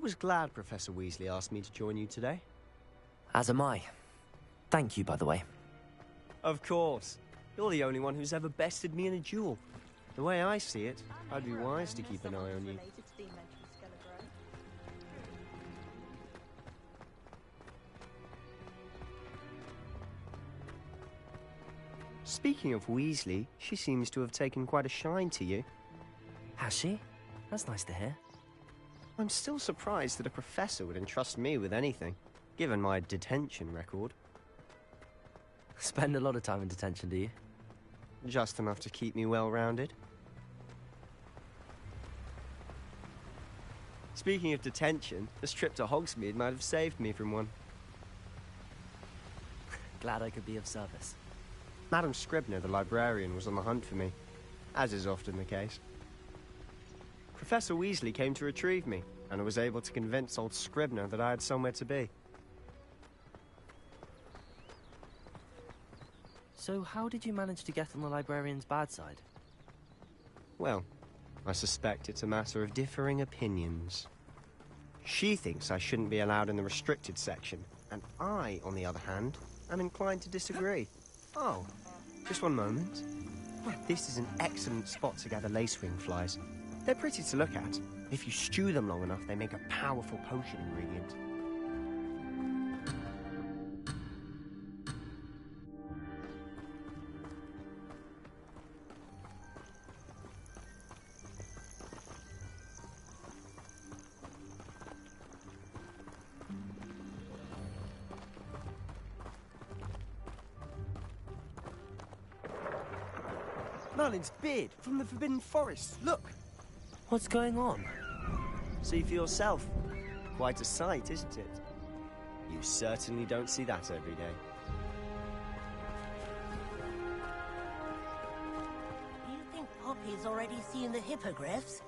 was glad Professor Weasley asked me to join you today. As am I. Thank you, by the way. Of course. You're the only one who's ever bested me in a duel. The way I see it, I'd be wise to keep an eye on you. Speaking of Weasley, she seems to have taken quite a shine to you. Has she? That's nice to hear. I'm still surprised that a professor would entrust me with anything, given my detention record. Spend a lot of time in detention, do you? Just enough to keep me well-rounded. Speaking of detention, this trip to Hogsmeade might have saved me from one. Glad I could be of service. Madam Scribner, the librarian, was on the hunt for me, as is often the case. Professor Weasley came to retrieve me, and was able to convince old Scribner that I had somewhere to be. So how did you manage to get on the librarian's bad side? Well, I suspect it's a matter of differing opinions. She thinks I shouldn't be allowed in the restricted section, and I, on the other hand, am inclined to disagree. Oh, just one moment. This is an excellent spot to gather lacewing flies. They're pretty to look at. If you stew them long enough, they make a powerful potion ingredient. Merlin's beard from the Forbidden Forest. Look! What's going on? See for yourself. Quite a sight, isn't it? You certainly don't see that every day. Do you think Poppy's already seen the hippogriffs?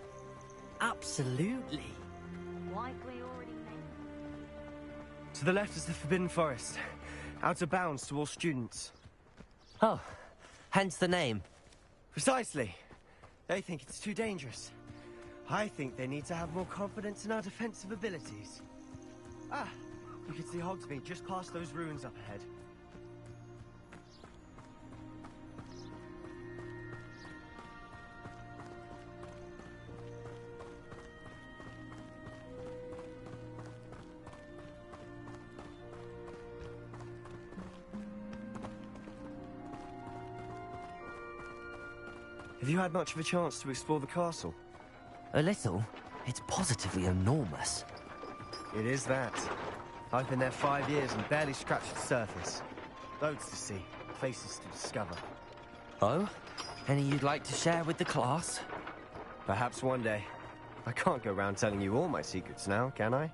Absolutely. Likely already made. To the left is the Forbidden Forest. Out of bounds to all students. Oh, hence the name. Precisely. They think it's too dangerous. I think they need to have more confidence in our defensive abilities. Ah, you can see Hogsmeade just past those ruins up ahead. Have you had much of a chance to explore the castle? A little. It's positively enormous. It is that. I've been there 5 years and barely scratched the surface. Loads to see, places to discover. Oh? Any you'd like to share with the class? Perhaps one day. I can't go around telling you all my secrets now, can I?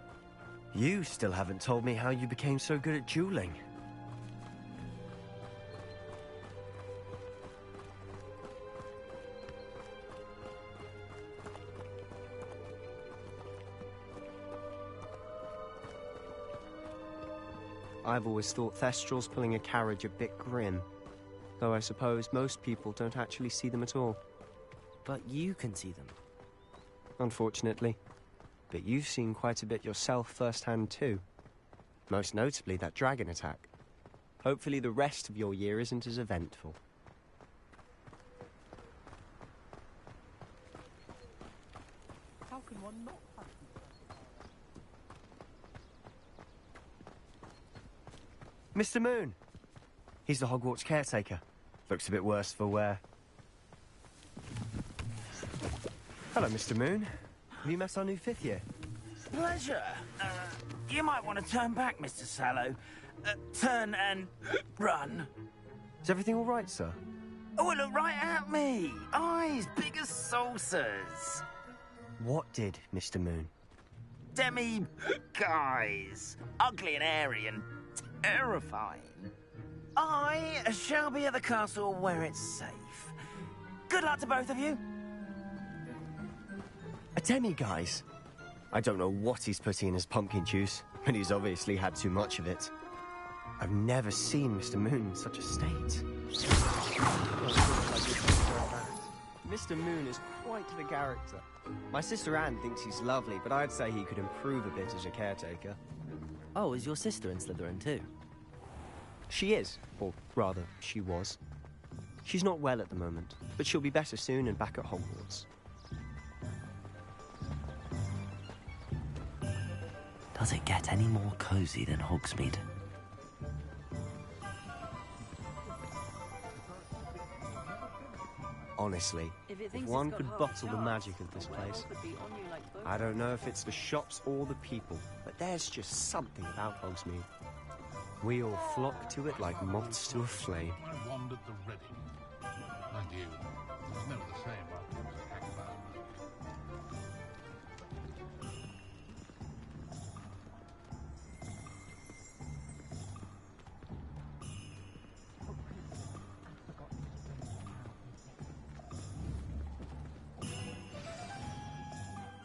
You still haven't told me how you became so good at dueling. I've always thought Thestrals pulling a carriage a bit grim, though I suppose most people don't actually see them at all. But you can see them. Unfortunately. But you've seen quite a bit yourself firsthand too. Most notably that dragon attack. Hopefully the rest of your year isn't as eventful. How can one not have... Mr. Moon! He's the Hogwarts caretaker. Looks a bit worse for wear. Hello, Mr. Moon. Have you met our new 5th year? Pleasure. You might want to turn back, Mr. Sallow. Turn and run. Is everything all right, sir? Oh, look right at me. Eyes big as saucers. What did, Mr. Moon? Guys. Ugly and airy and terrifying. I shall be at the castle where it's safe. Good luck to both of you. A demi-guise? I don't know what he's putting in his pumpkin juice, but he's obviously had too much of it. I've never seen Mr. Moon in such a state. Mr. Moon is quite the character. My sister Anne thinks he's lovely, but I'd say he could improve a bit as a caretaker. Oh, is your sister in Slytherin too? She is, or rather, she was. She's not well at the moment, but she'll be better soon and back at Hogwarts. Does it get any more cozy than Hogsmeade? Honestly, if one could bottle the magic of this place. I don't know if it's the shops or the people, but there's just something about Hogsmeade. We all flock to it like moths to a flame. I wandered the Reading. Mind you, it was never the same after it was hacked about.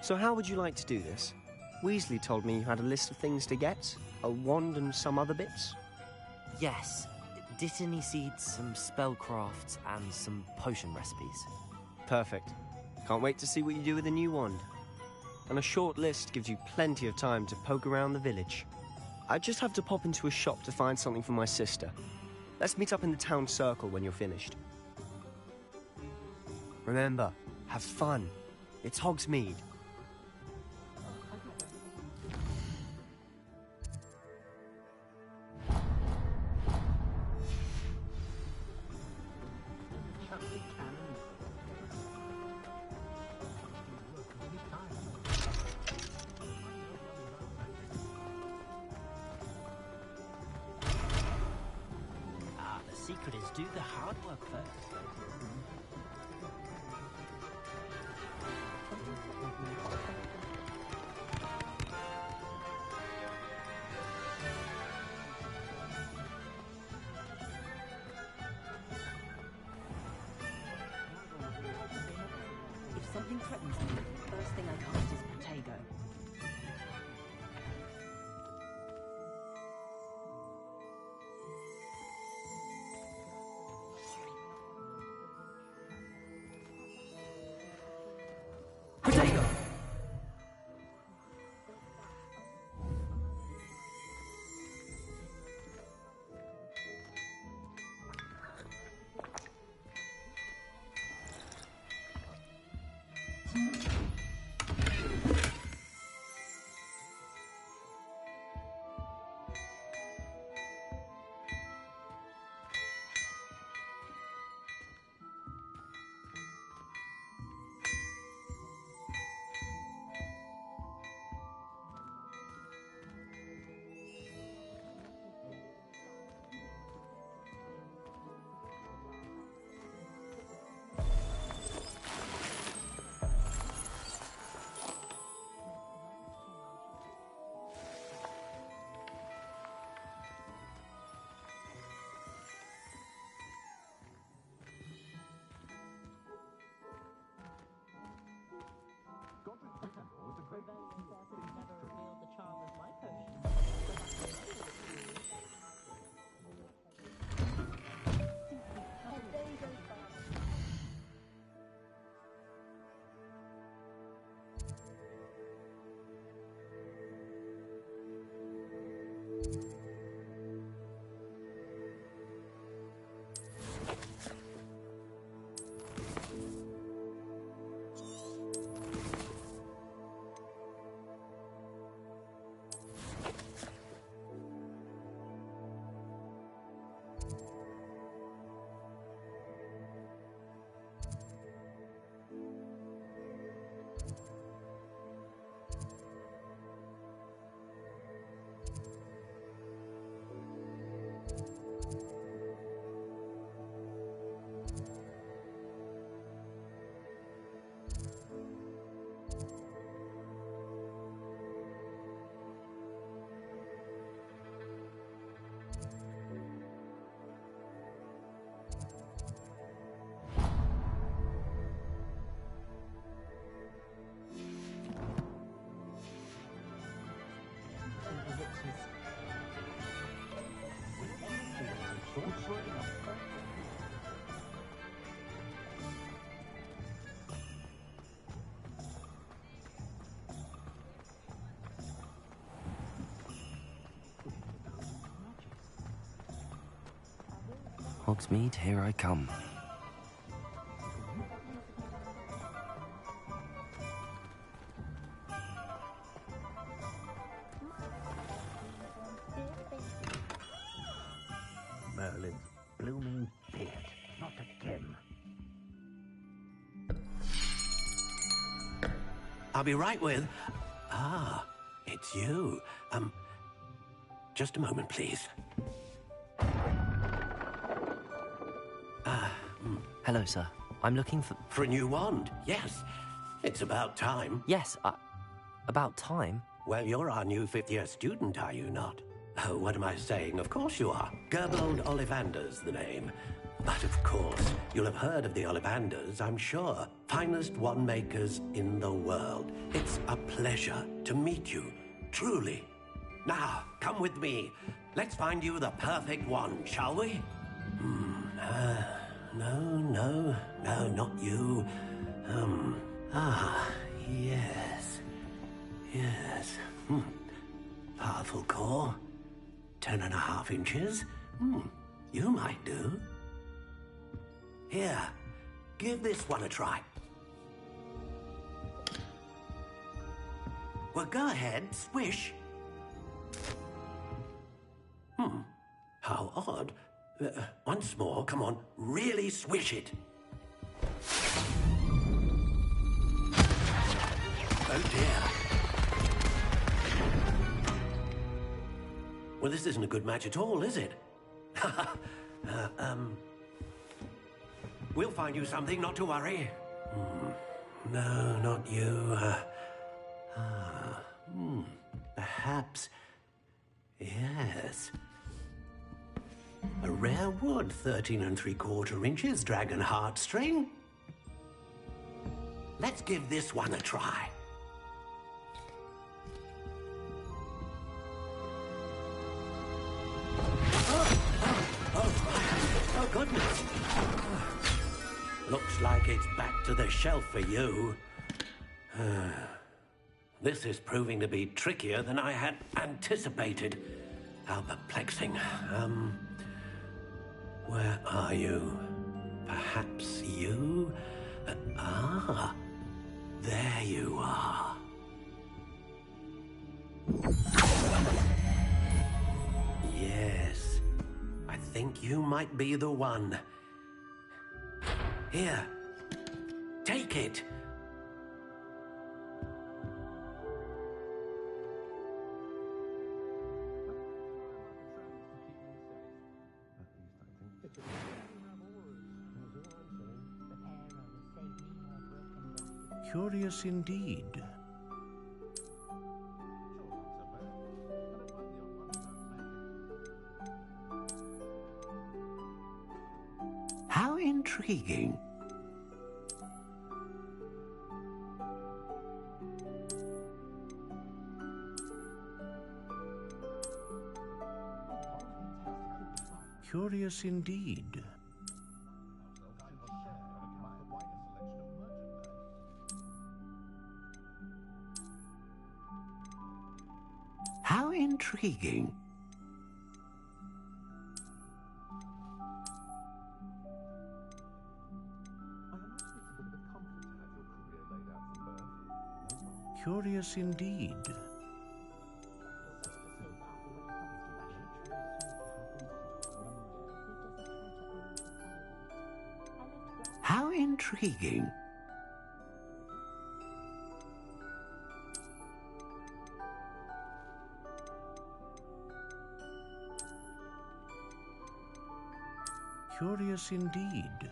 So how would you like to do this? Weasley told me you had a list of things to get, a wand and some other bits. Yes. Dittany seeds, some spellcrafts, and some potion recipes. Perfect. Can't wait to see what you do with the new wand. And a short list gives you plenty of time to poke around the village. I just have to pop into a shop to find something for my sister. Let's meet up in the town circle when you're finished. Remember, have fun. It's Hogsmeade. The secret is do the hard work first. If something threatens me, the first thing I cast is Protego. Potato! Never revealed the charm of my potion. Hogsmeade, here I come. Merlin's blooming beard, not again. I'll be right with... Ah, it's you. Just a moment, please. Hello, sir. I'm looking for... For a new wand, yes. It's about time. Yes, about time? Well, you're our new fifth-year student, are you not? Oh, what am I saying? Of course you are. Gerbold Ollivander's the name. But of course, you'll have heard of the Ollivanders, I'm sure. Finest wand makers in the world. It's a pleasure to meet you, truly. Now, come with me. Let's find you the perfect wand, shall we? No, not you. Yes. Powerful core. 10.5 inches. You might do. Here, give this one a try. Well, go ahead, swish. How odd. Once more, come on, really swish it. Oh dear. Well, this isn't a good match at all, is it? We'll find you something, not to worry. No, not you. Perhaps... Yes. A rare wood, 13 3/4 inches, dragon heartstring. Let's give this one a try. Oh, goodness. Looks like it's back to the shelf for you. This is proving to be trickier than I had anticipated. How perplexing. Where are you? Perhaps you? There you are. Yes, I think you might be the one. Here, take it. Curious indeed. How intriguing. Curious indeed. How intriguing. Curious indeed. How intriguing. Curious indeed.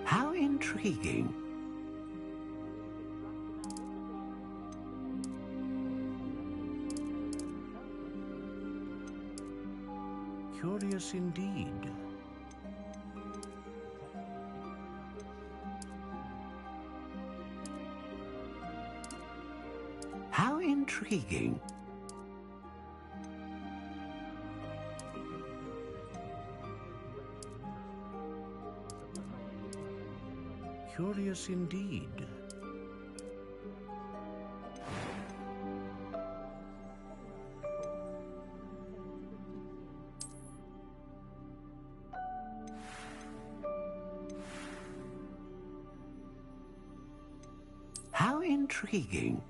How intriguing. Curious indeed. How intriguing. Curious indeed. How intriguing.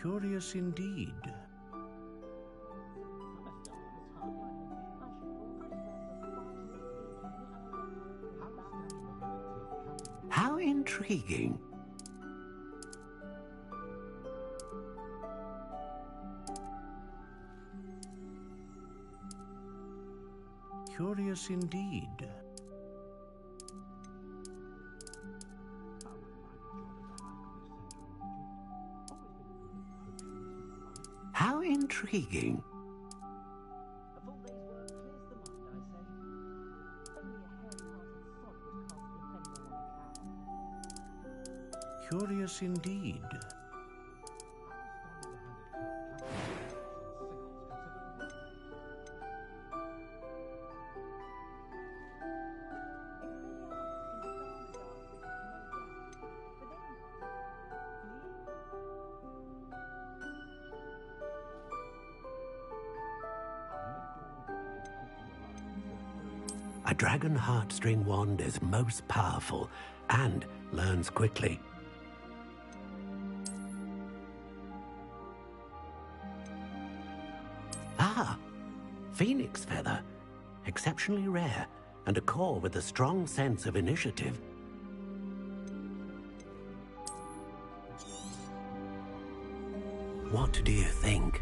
Curious indeed. How intriguing. Curious indeed. How intriguing. A full day's work clears the mind, I say. Only a hairy-hearted sod would cast inferior on a cow. Curious indeed. A dragon heartstring wand is most powerful and learns quickly. Ah, phoenix feather. Exceptionally rare, and a core with a strong sense of initiative. What do you think?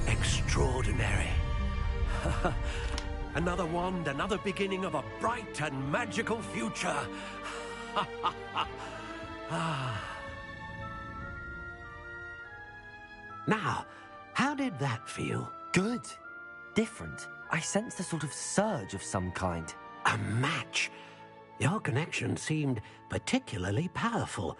Extraordinary. Another wand, another beginning of a bright and magical future. Now, how did that feel? Good. Different. I sensed a sort of surge of some kind. A match. Your connection seemed particularly powerful.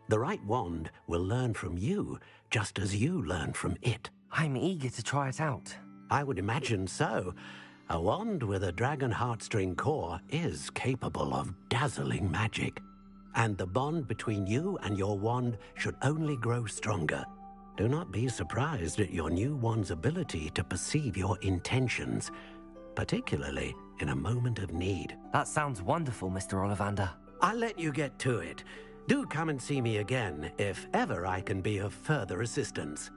The right wand will learn from you, just as you learn from it. I'm eager to try it out. I would imagine so. A wand with a dragon heartstring core is capable of dazzling magic. And the bond between you and your wand should only grow stronger. Do not be surprised at your new wand's ability to perceive your intentions, particularly in a moment of need. That sounds wonderful, Mr. Ollivander. I'll let you get to it. Do come and see me again if ever I can be of further assistance.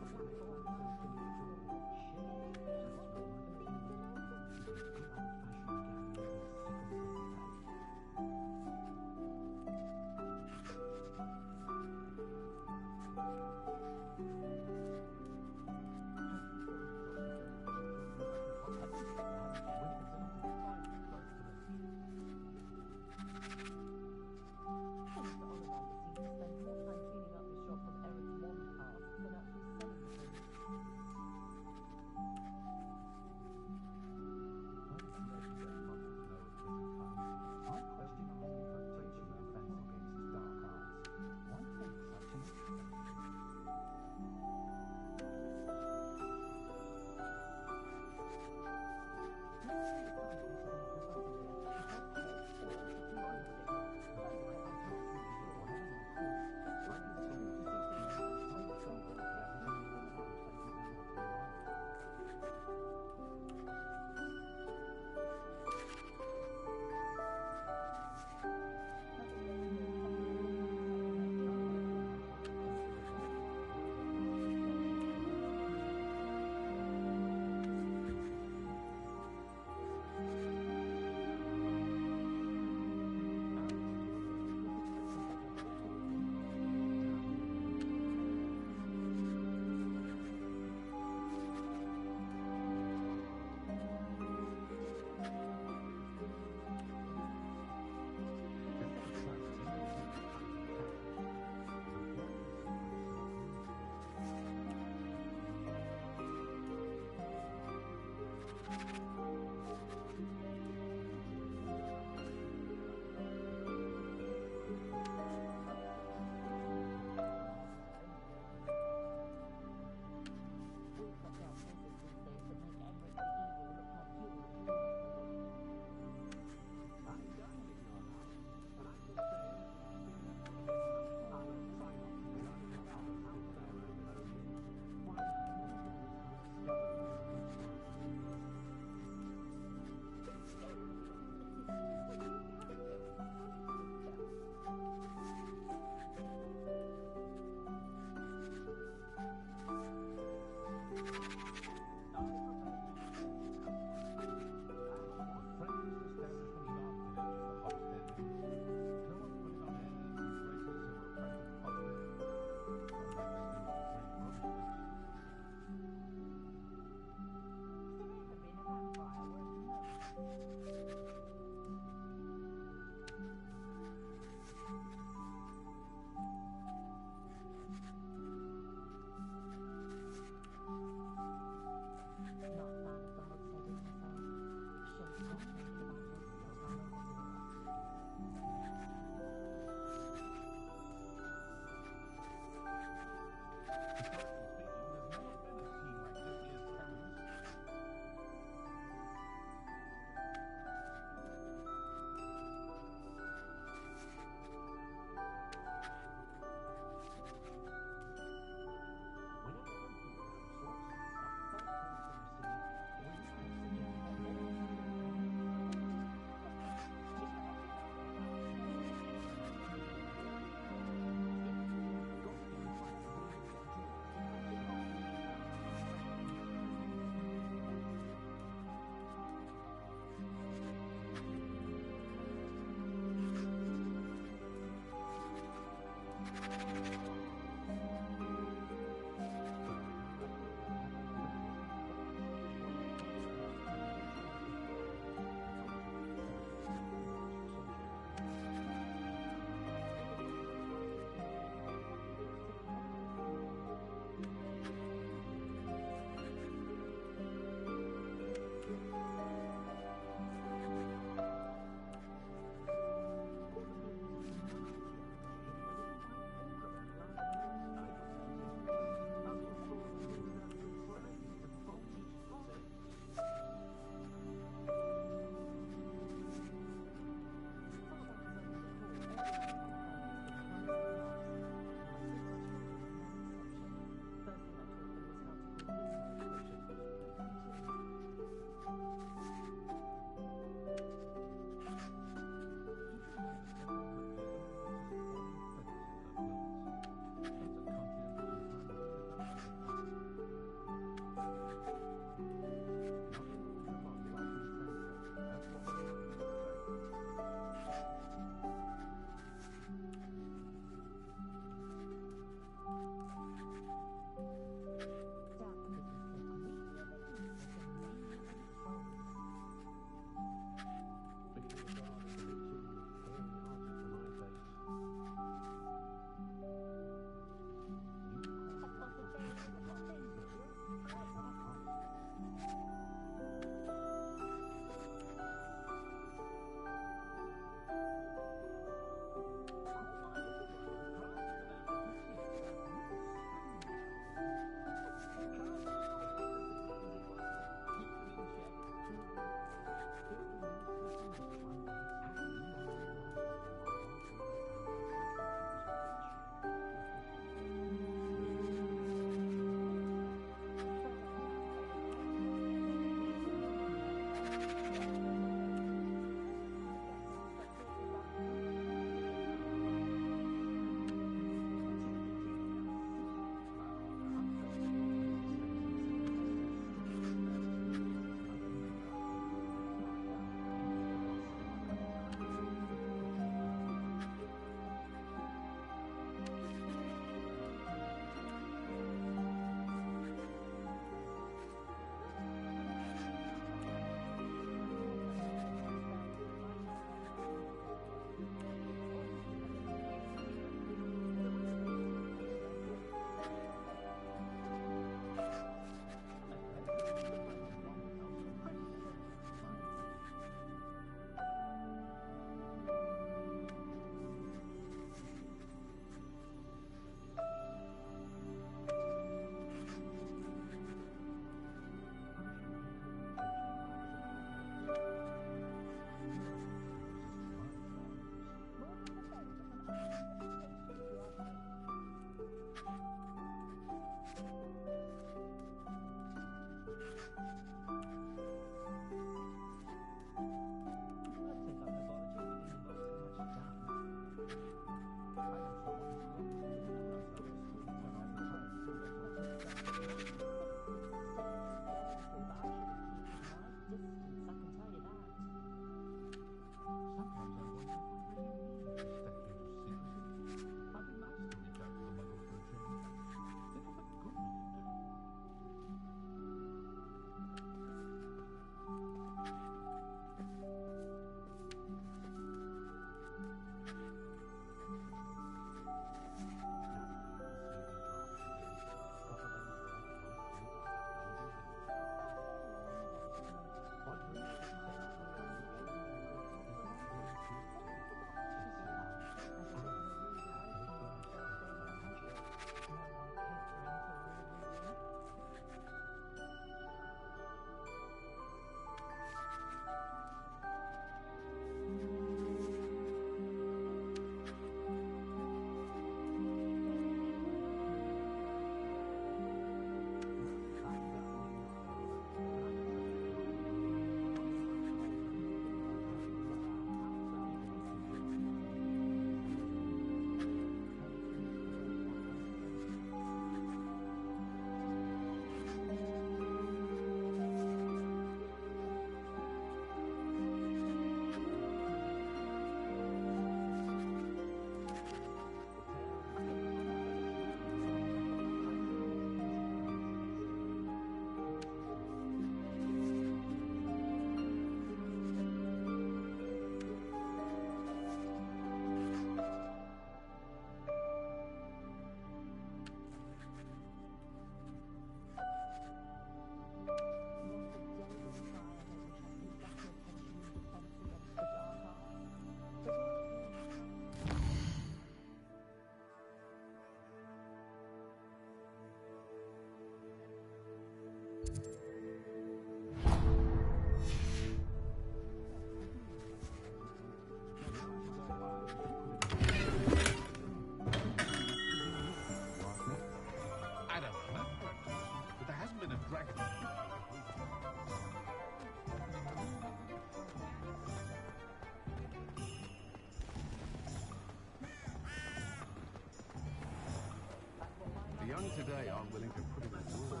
young today aren't willing to put in the work.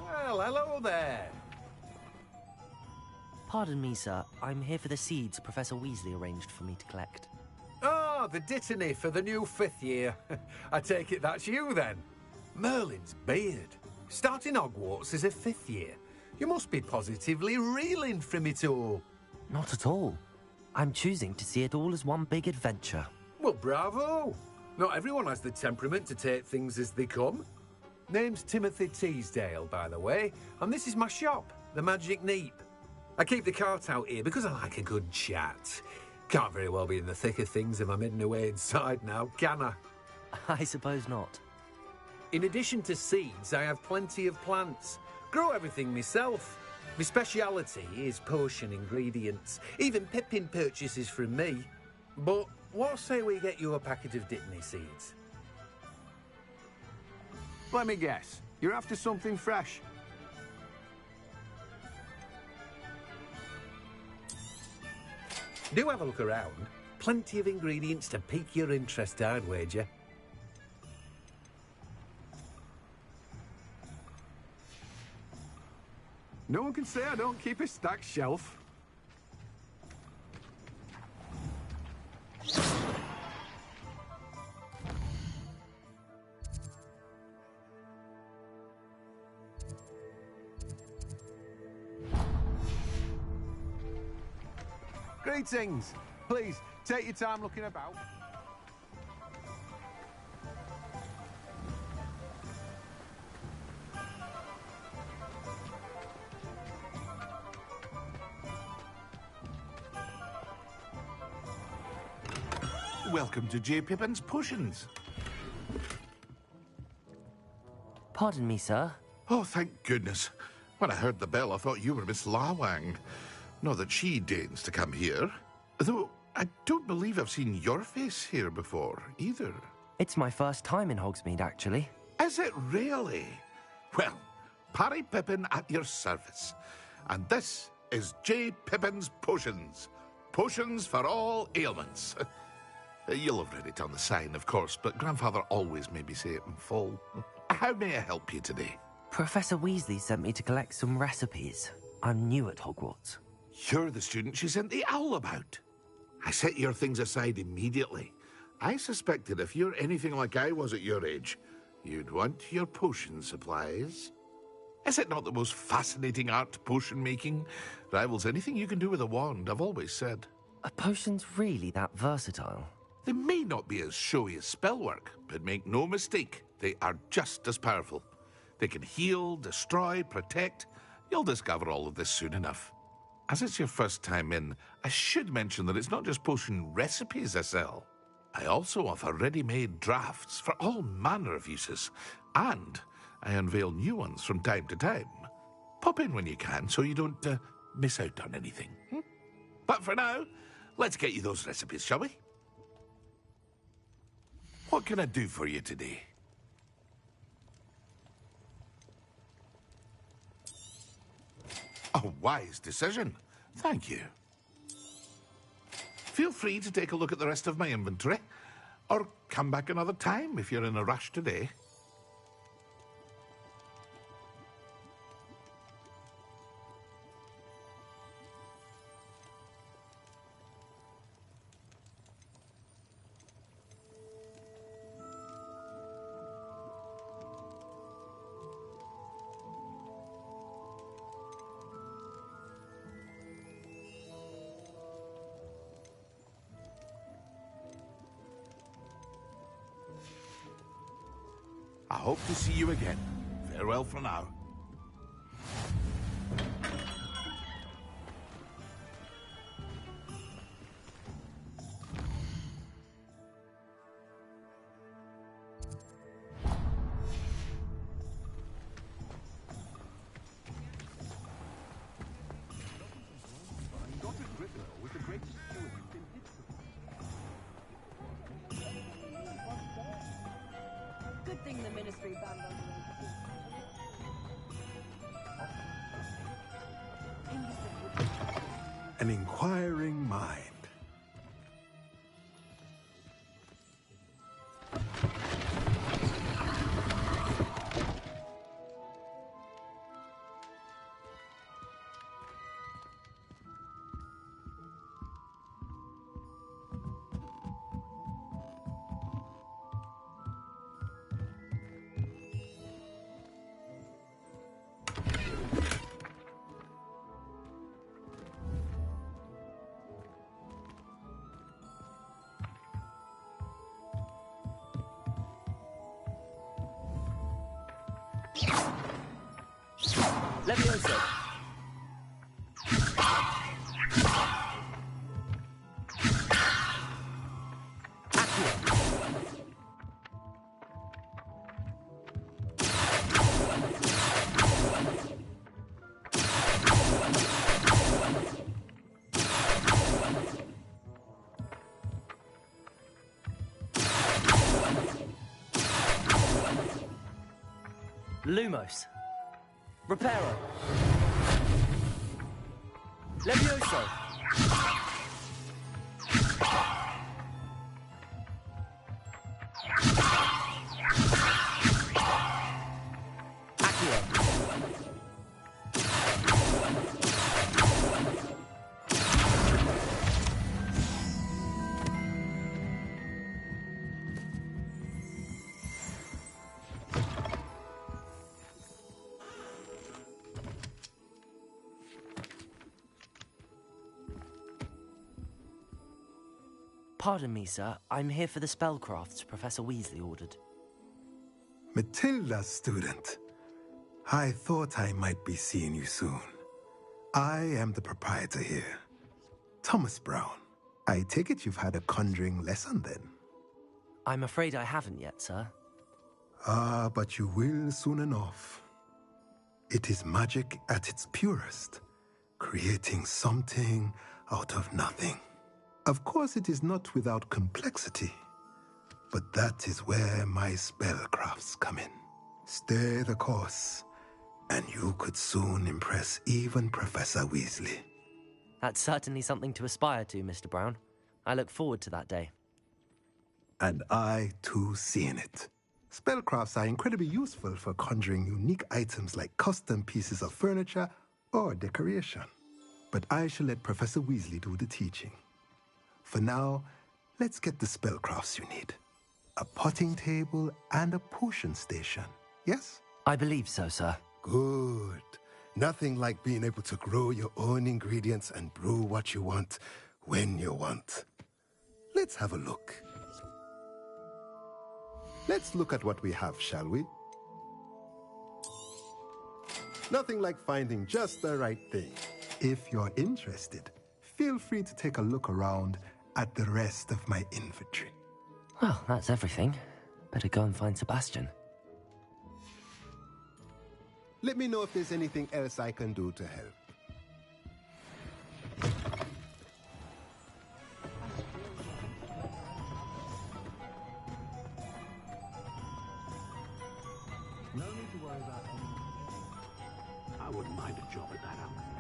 Well, hello there. Pardon me, sir. I'm here for the seeds Professor Weasley arranged for me to collect. Oh, the dittany for the new 5th year. I take it that's you, then. Merlin's beard. Starting Hogwarts as a 5th year. You must be positively reeling from it all. Not at all. I'm choosing to see it all as one big adventure. Well, bravo. Not everyone has the temperament to take things as they come. Name's Timothy Teasdale, by the way, and this is my shop, the Magic Neep. I keep the cart out here because I like a good chat. Can't very well be in the thick of things if I'm hidden away inside now, can I? I suppose not. In addition to seeds, I have plenty of plants. Grow everything myself. My speciality is potion ingredients. Even Pippin purchases from me. But what say we get you a packet of dittany seeds? Let me guess. You're after something fresh. Do have a look around. Plenty of ingredients to pique your interest, I'd wager. No one can say I don't keep a stacked shelf. Greetings. Please, take your time looking about. Welcome to J. Pippin's Potions. Pardon me, sir. Oh, thank goodness. When I heard the bell, I thought you were Miss Lawang. Not that she deigns to come here. Though I don't believe I've seen your face here before, either. It's my first time in Hogsmeade, actually. Is it really? Well, Parry Pippin at your service. And this is J. Pippin's Potions. Potions for all ailments. You'll have read it on the sign, of course, but Grandfather always made me say it in full. How may I help you today? Professor Weasley sent me to collect some recipes. I'm new at Hogwarts. You're the student she sent the owl about. I set your things aside immediately. I suspected if you're anything like I was at your age, you'd want your potion supplies. Is it not the most fascinating art, potion making? Rivals anything you can do with a wand, I've always said. Are potions really that versatile? They may not be as showy as spellwork, but make no mistake, they are just as powerful. They can heal, destroy, protect. You'll discover all of this soon enough. As it's your first time in, I should mention that it's not just potion recipes I sell. I also offer ready-made drafts for all manner of uses, and I unveil new ones from time to time. Pop in when you can so you don't miss out on anything. But for now, let's get you those recipes, shall we? What can I do for you today? A wise decision. Thank you. Feel free to take a look at the rest of my inventory, or come back another time if you're in a rush today. I hope to see you again. Farewell for now. Ministry banned on An inquiring mind. Levioso. Lumos. Reparo. Levioso. Accio. Pardon me, sir. I'm here for the spellcrafts Professor Weasley ordered. Matilda, student. I thought I might be seeing you soon. I am the proprietor here, Thomas Brown. I take it you've had a conjuring lesson then? I'm afraid I haven't yet, sir. Ah, but you will soon enough. It is magic at its purest, creating something out of nothing. Of course, it is not without complexity, but that is where my spellcrafts come in. Stay the course, and you could soon impress even Professor Weasley. That's certainly something to aspire to, Mr. Brown. I look forward to that day. And I, too, seeing it. Spellcrafts are incredibly useful for conjuring unique items like custom pieces of furniture or decoration. But I shall let Professor Weasley do the teaching. For now, let's get the spellcrafts you need. A potting table and a potion station, yes? I believe so, sir. Good. Nothing like being able to grow your own ingredients and brew what you want when you want. Let's have a look. Let's look at what we have, shall we? Nothing like finding just the right thing. If you're interested, feel free to take a look around at the rest of my inventory. Well, that's everything. Better go and find Sebastian. Let me know if there's anything else I can do to help. No need to worry about anything. I wouldn't mind a job at that outfit.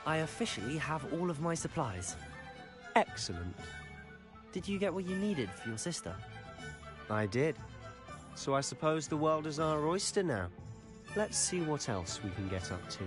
I officially have all of my supplies. Excellent. Did you get what you needed for your sister? I did. So I suppose the world is our oyster now. Let's see what else we can get up to.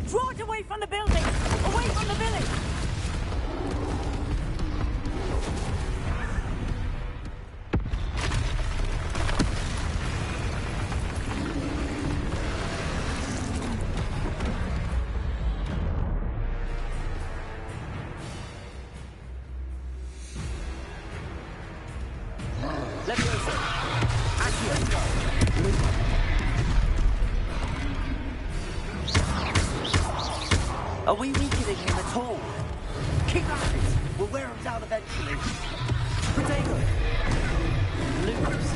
Draw it away from the building! Away from the village! Are we weakening him at all? Keep at it! We'll wear him down eventually. Potato! Lose!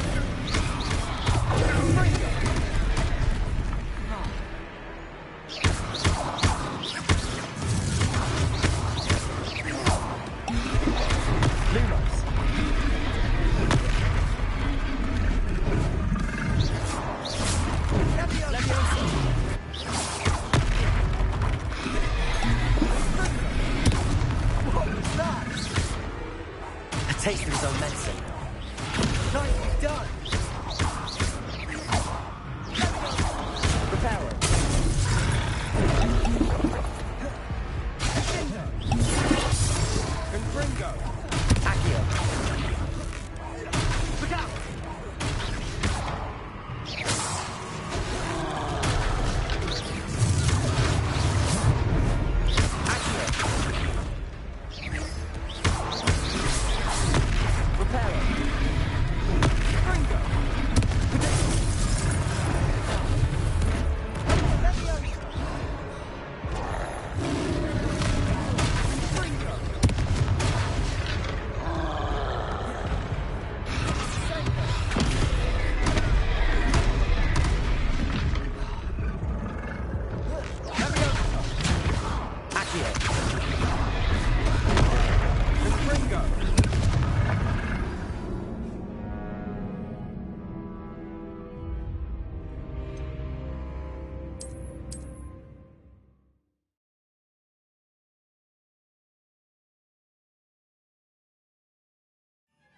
Taste of his own medicine. Nicely done! Prepare him. Confringo. Accio. Look out!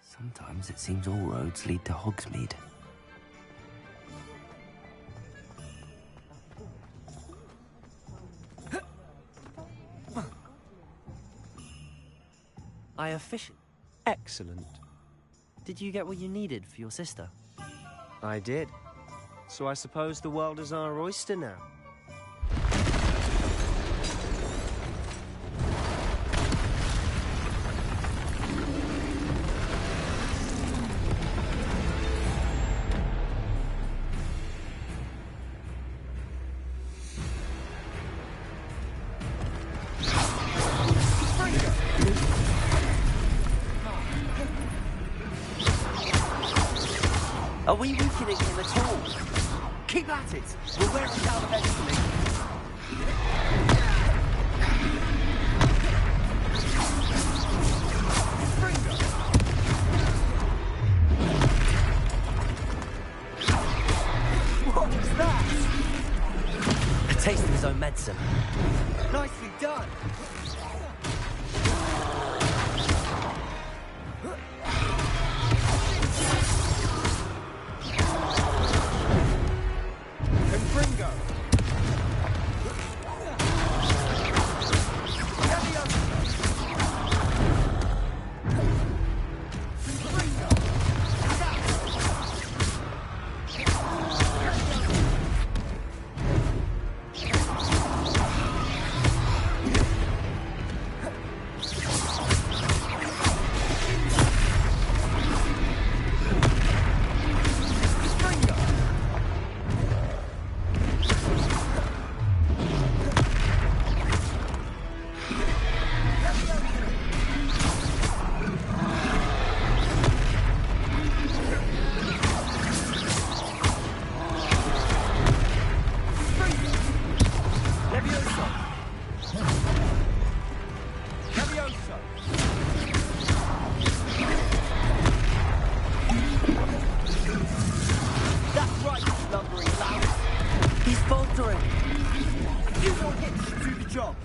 Sometimes it seems all roads lead to Hogsmeade. I officially... Excellent. Did you get what you needed for your sister? I did. So I suppose the world is our oyster now. Are we weakening him at all? Keep at it! We'll wear him down eventually. What is that? A taste of his own medicine. Nicely done! job.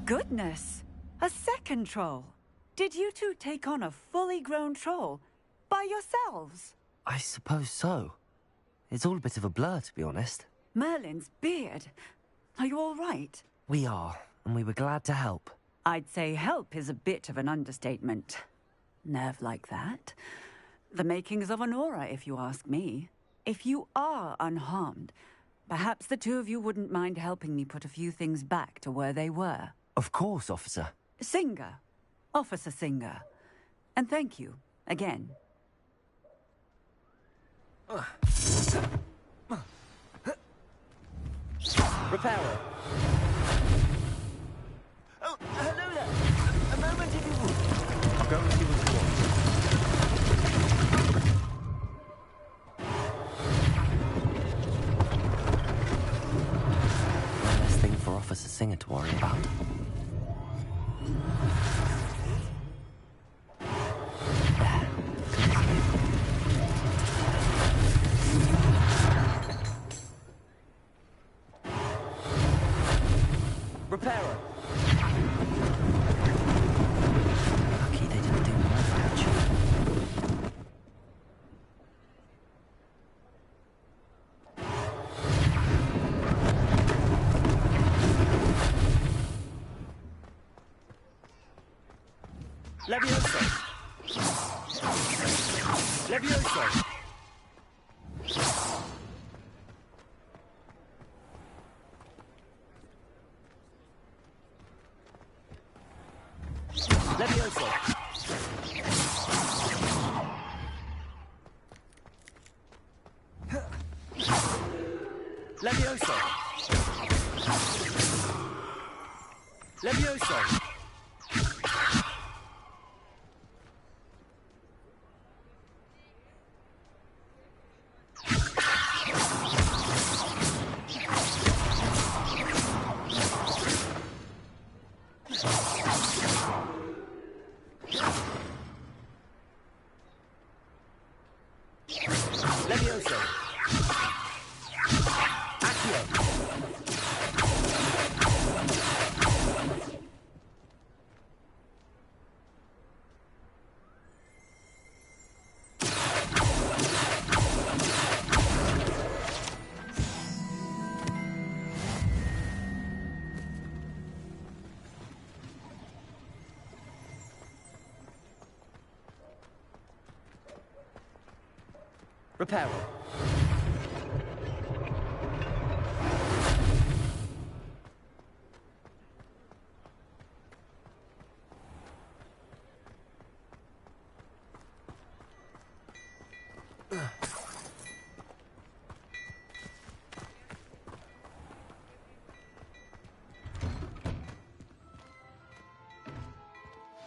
Goodness! A second troll! Did you two take on a fully grown troll by yourselves? I suppose so. It's all a bit of a blur, to be honest. Merlin's beard. Are you all right? We are, and we were glad to help. I'd say help is a bit of an understatement. Nerve like that. The makings of an aura, if you ask me. If you are unharmed, perhaps the two of you wouldn't mind helping me put a few things back to where they were. Of course, officer. Singer. Officer Singer. And thank you, again. Repairer. Oh, hello there. A moment if you would. I'll go and see what you want. One less thing for Officer Singer to worry about. Repairer. Lucky they didn't do more damage. Levioso. Levioso. Levioso. Levioso. Levioso. Levioso. Accio. Repairer.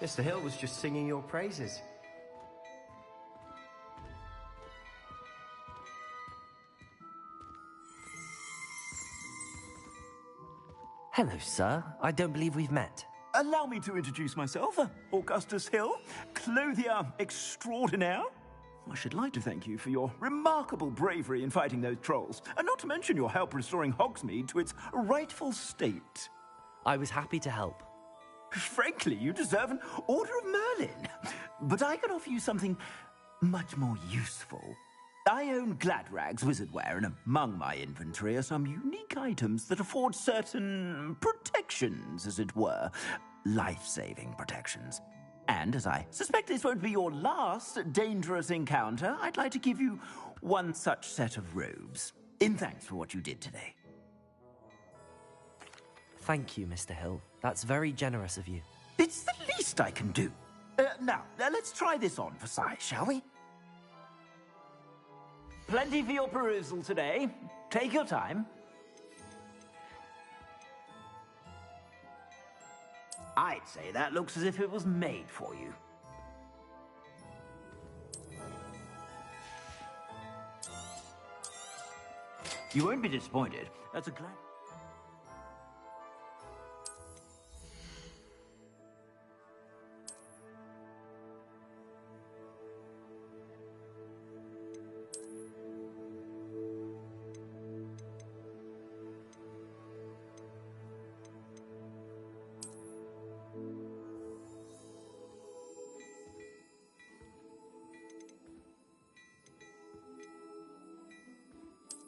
Mr. Hill was just singing your praises. Hello, sir. I don't believe we've met. Allow me to introduce myself, Augustus Hill, clothier extraordinaire. I should like to thank you for your remarkable bravery in fighting those trolls, and not to mention your help restoring Hogsmeade to its rightful state. I was happy to help. Frankly, you deserve an Order of Merlin. But I can offer you something much more useful. I own Gladrag's wizardware, and among my inventory are some unique items that afford certain protections, as it were. Life-saving protections. And as I suspect this won't be your last dangerous encounter, I'd like to give you one such set of robes, in thanks for what you did today. Thank you, Mr. Hill. That's very generous of you. It's the least I can do. Now, let's try this on for size, shall we? Plenty for your perusal today. Take your time. I'd say that looks as if it was made for you. You won't be disappointed. That's a glad...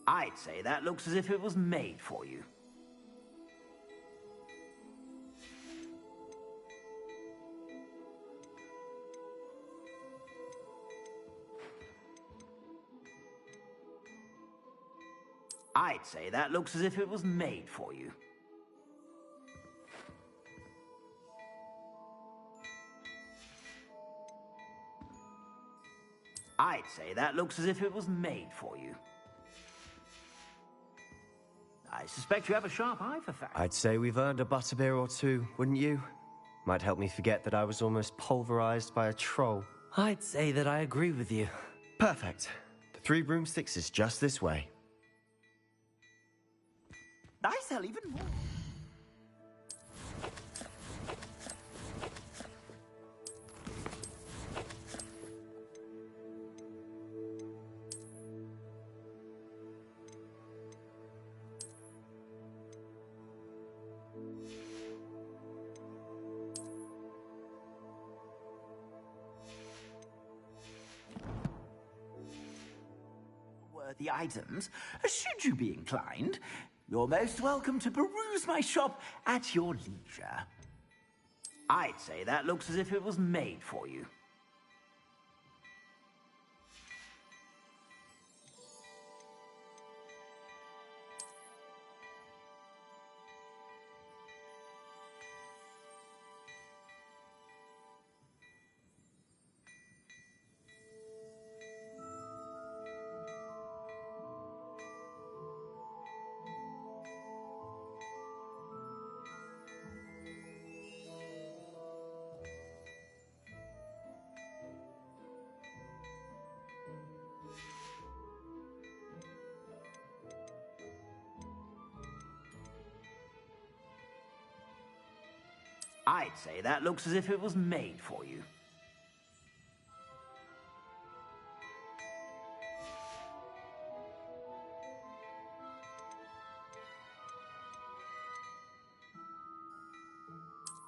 I'd say that looks as if it was made for you. I'd say that looks as if it was made for you. I'd say that looks as if it was made for you. I suspect you have a sharp eye for facts. I'd say we've earned a butterbeer or two, wouldn't you? Might help me forget that I was almost pulverized by a troll. I'd say that I agree with you. Perfect. The 3 broomsticks is just this way. I sell even more. The items, should you be inclined, you're most welcome to peruse my shop at your leisure. I'd say that looks as if it was made for you. I'd say that looks as if it was made for you.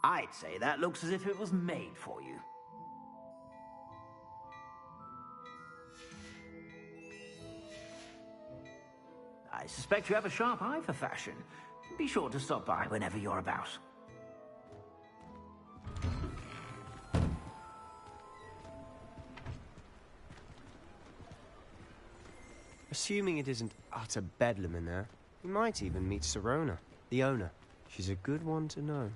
I'd say that looks as if it was made for you. I suspect you have a sharp eye for fashion. Be sure to stop by whenever you're about. Assuming it isn't utter bedlam in there, we might even meet Sirona, the owner. She's a good one to know.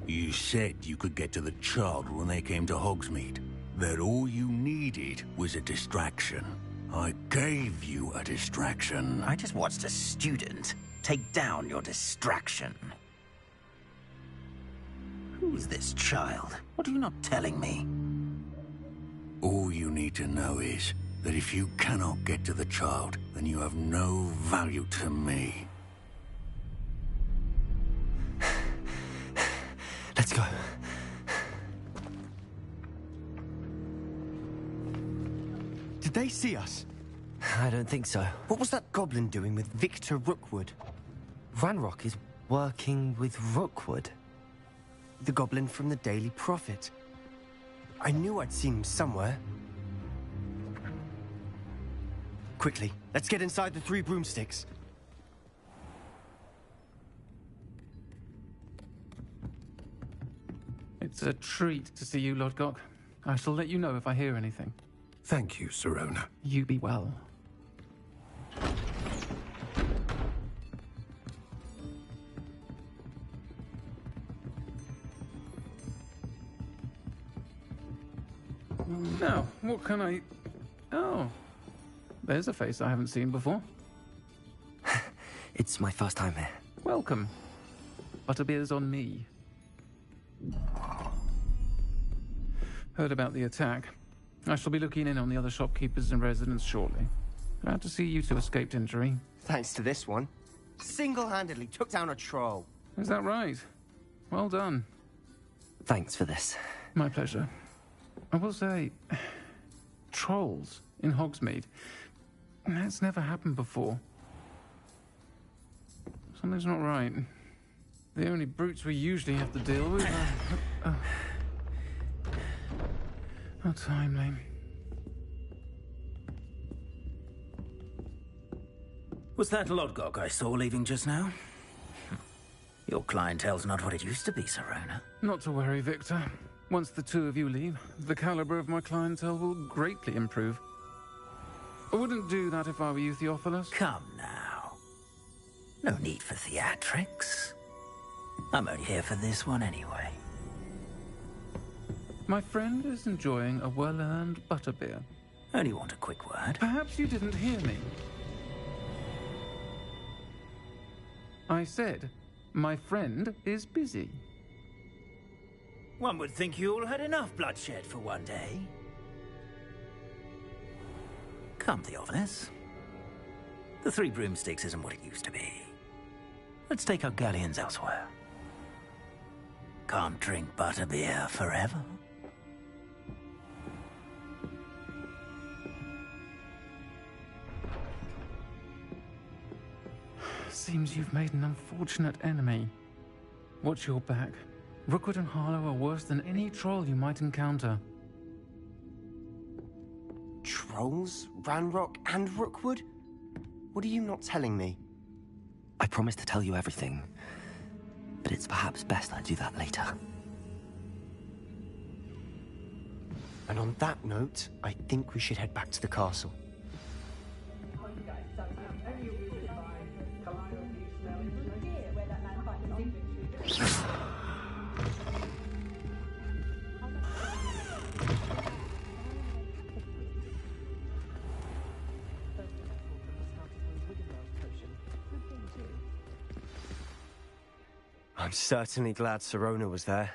You said you could get to the child when they came to Hogsmeade. That all you needed was a distraction. I gave you a distraction. I just watched a student take down your distraction. Who's this child? What are you not telling me? All you need to know is that if you cannot get to the child, then you have no value to me. Let's go. Did they see us? I don't think so. What was that goblin doing with Victor Rookwood? Ranrock is working with Rookwood. The goblin from the Daily Prophet. I knew I'd seen him somewhere. Quickly, let's get inside the three broomsticks. It's a treat to see you, Lodgok. I shall let you know if I hear anything. Thank you, Sirona. You be well. Now, what can I... Oh, there's a face I haven't seen before. It's my first time here. Welcome. Butterbeer's on me. Heard about the attack. I shall be looking in on the other shopkeepers and residents shortly. Glad to see you two escaped injury. Thanks to this one. Single-handedly took down a troll. Is that right? Well done. Thanks for this. My pleasure. I will say, trolls in Hogsmeade. That's never happened before. Something's not right. The only brutes we usually have to deal with are... How timely. Was that Lodgok I saw leaving just now? Your clientele's not what it used to be, Sirona. Not to worry, Victor. Once the two of you leave, the caliber of my clientele will greatly improve. I wouldn't do that if I were you, Theophilus. Come now. No need for theatrics. I'm only here for this one anyway. My friend is enjoying a well-earned butterbeer. Only want a quick word. Perhaps you didn't hear me. I said, my friend is busy. One would think you all had enough bloodshed for one day. Come, Theophilus. The Three Broomsticks isn't what it used to be. Let's take our galleons elsewhere. Can't drink butterbeer forever. Seems you've made an unfortunate enemy. Watch your back. Rookwood and Harlow are worse than any troll you might encounter. Trolls? Ranrock and Rookwood? What are you not telling me? I promised to tell you everything, but it's perhaps best I do that later. And on that note, I think we should head back to the castle. I'm certainly glad Sirona was there.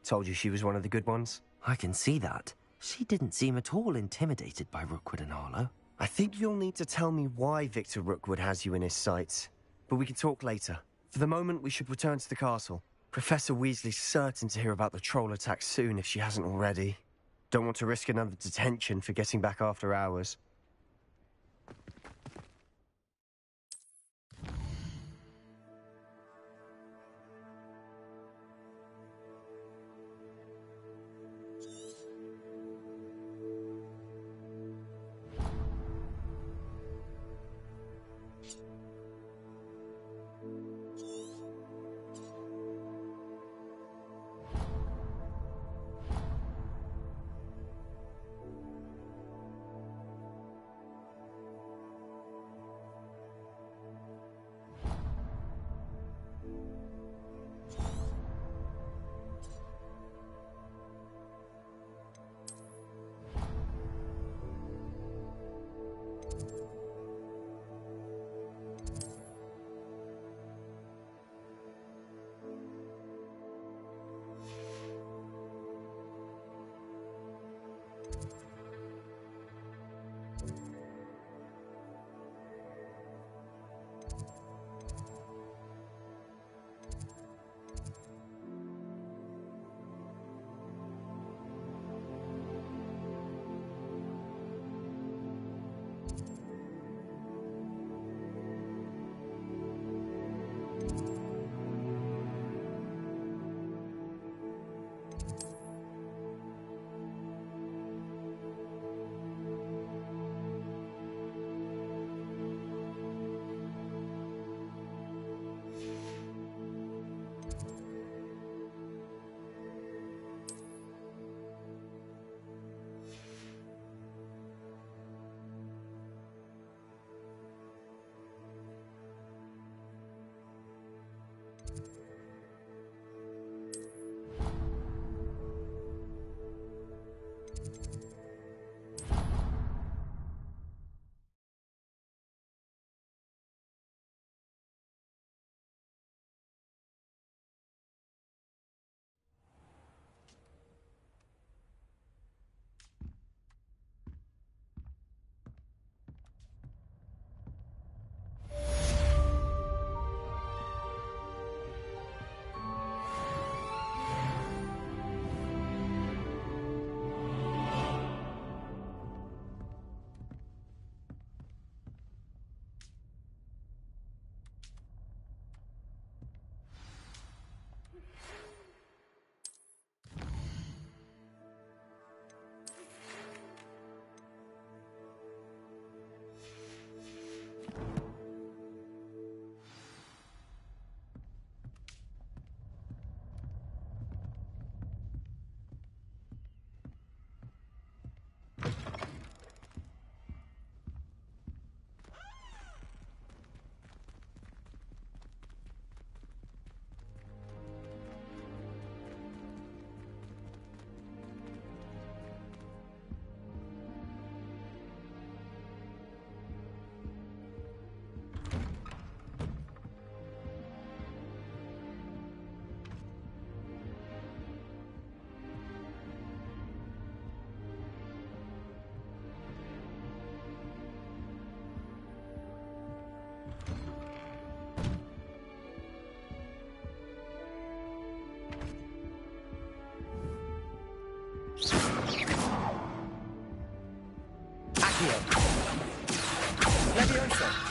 Told you she was one of the good ones. I can see that. She didn't seem at all intimidated by Rookwood and Harlow. I think you'll need to tell me why Victor Rookwood has you in his sights. But we can talk later. For the moment, we should return to the castle. Professor Weasley's certain to hear about the troll attack soon if she hasn't already. Don't want to risk another detention for getting back after hours. Accio. Leviosa.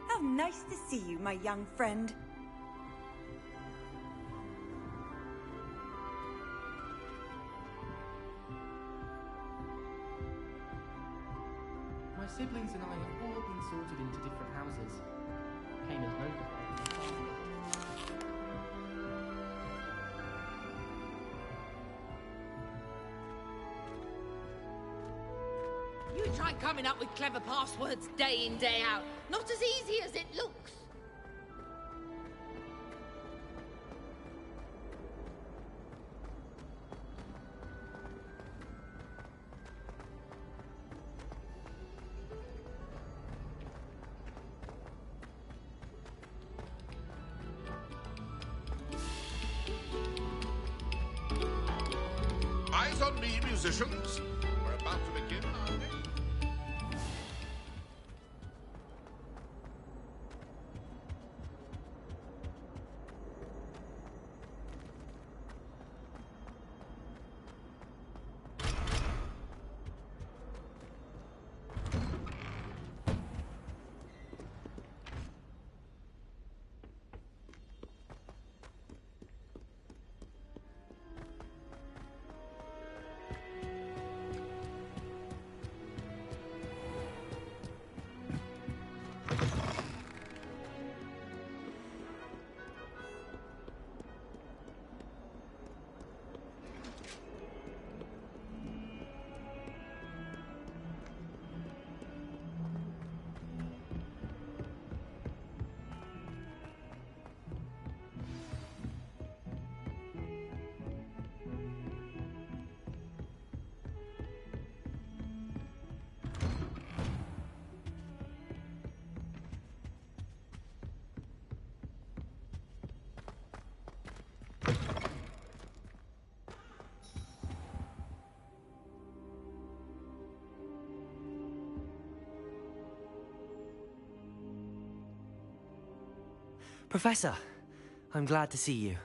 How nice to see you, my young friend. My siblings and I have all been sorted into different houses. Came as notified. You try coming up with clever passwords day in, day out. Not as easy as it looks. Eyes on me, musicians. We're about to begin, aren't we? Professor, I'm glad to see you.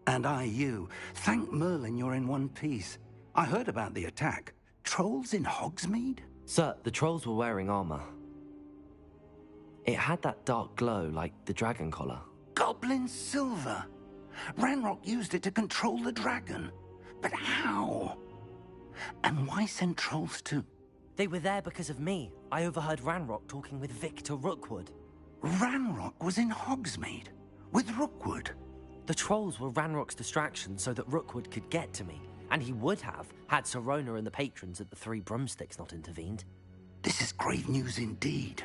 And I you. Thank Merlin you're in one piece. I heard about the attack. Trolls in Hogsmeade? Sir, the trolls were wearing armor. It had that dark glow like the dragon collar. Goblin silver! Ranrock used it to control the dragon. But how? And why send trolls to... They were there because of me. I overheard Ranrock talking with Victor Rookwood. Ranrock was in Hogsmeade? With Rookwood? The trolls were Ranrock's distraction so that Rookwood could get to me. And he would have, had Sirona and the patrons at the Three Broomsticks not intervened. This is grave news indeed.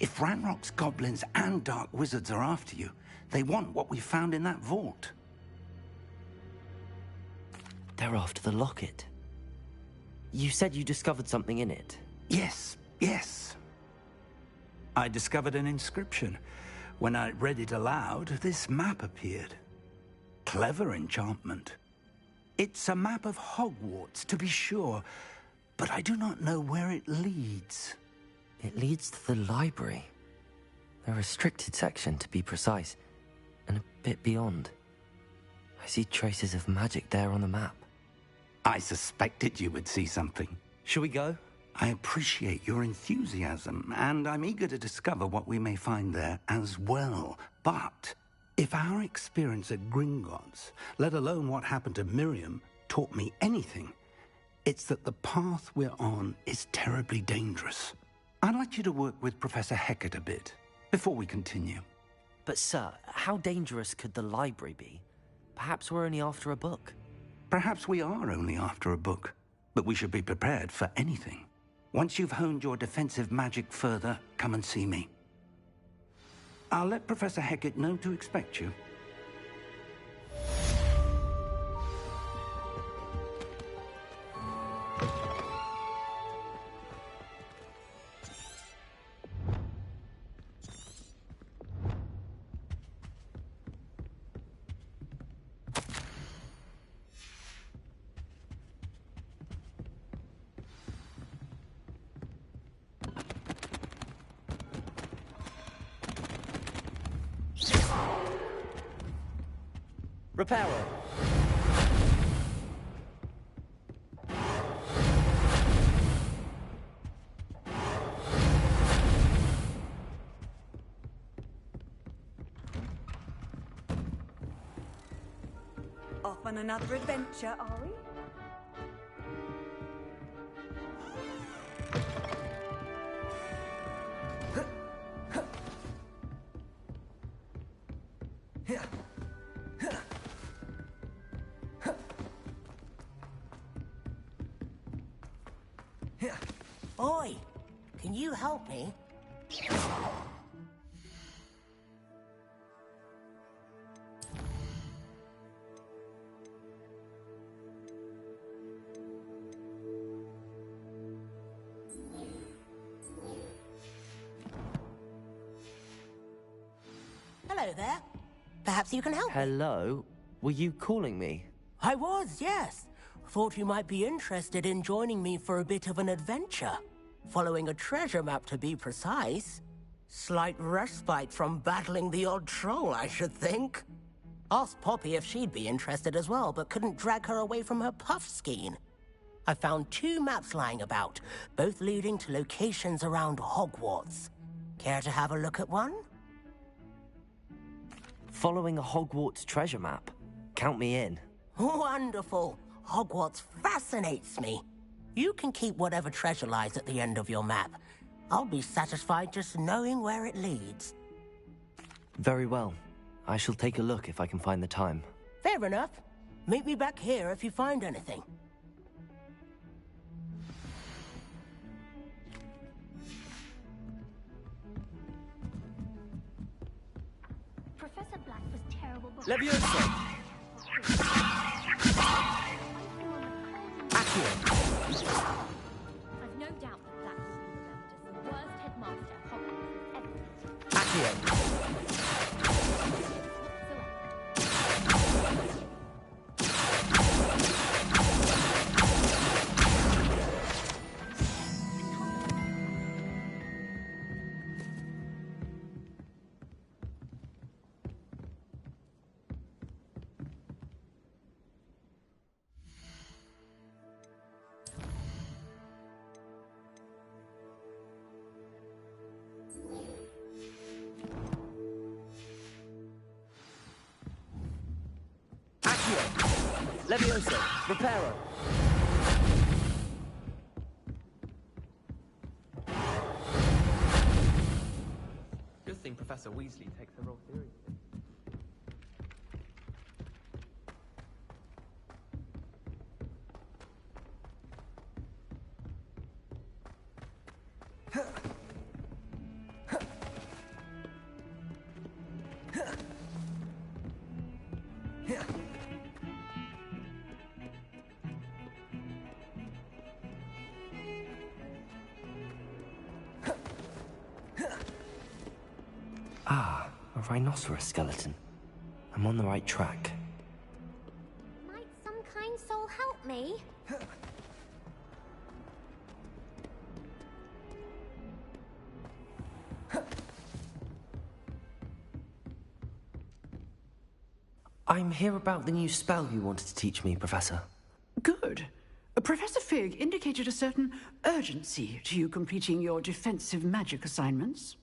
If Ranrock's goblins and dark wizards are after you, they want what we found in that vault. They're after the locket. You said you discovered something in it. Yes, yes. I discovered an inscription. When I read it aloud, this map appeared. Clever enchantment. It's a map of Hogwarts, to be sure, but I do not know where it leads. It leads to the library. The restricted section, to be precise, and a bit beyond. I see traces of magic there on the map. I suspected you would see something. Shall we go? I appreciate your enthusiasm, and I'm eager to discover what we may find there as well. But If our experience at Gringotts, let alone what happened to Miriam, taught me anything, it's that the path we're on is terribly dangerous. I'd like you to work with Professor Hecat a bit before we continue. But, sir, how dangerous could the library be? Perhaps we're only after a book. Perhaps we are only after a book, but we should be prepared for anything. Once you've honed your defensive magic further, come and see me. I'll let Professor Hecat know to expect you. Reparo. Off on another adventure, are we? Oi, can you help me? Hello there. Perhaps you can help me. Hello? Were you calling me? I was, yes. Thought you might be interested in joining me for a bit of an adventure. Following a treasure map, to be precise. Slight respite from battling the odd troll, I should think. Asked Poppy if she'd be interested as well, but couldn't drag her away from her puff skein. I found 2 maps lying about, both leading to locations around Hogwarts. Care to have a look at one? Following a Hogwarts treasure map? Count me in. Wonderful. Hogwarts fascinates me. You can keep whatever treasure lies at the end of your map. I'll be satisfied just knowing where it leads. Very well. I shall take a look if I can find the time. Fair enough. Meet me back here if you find anything. Professor Black was terrible. Leviosa! I've no doubt that Black will be remembered as the worst headmaster Hogwarts has ever had. Leviosa! Reparo! Good thing Professor Weasley takes her role seriously. Ah, a rhinoceros skeleton. I'm on the right track. Might some kind soul help me? I'm here about the new spell you wanted to teach me, Professor. Good. Professor Fig indicated a certain urgency to you completing your defensive magic assignments.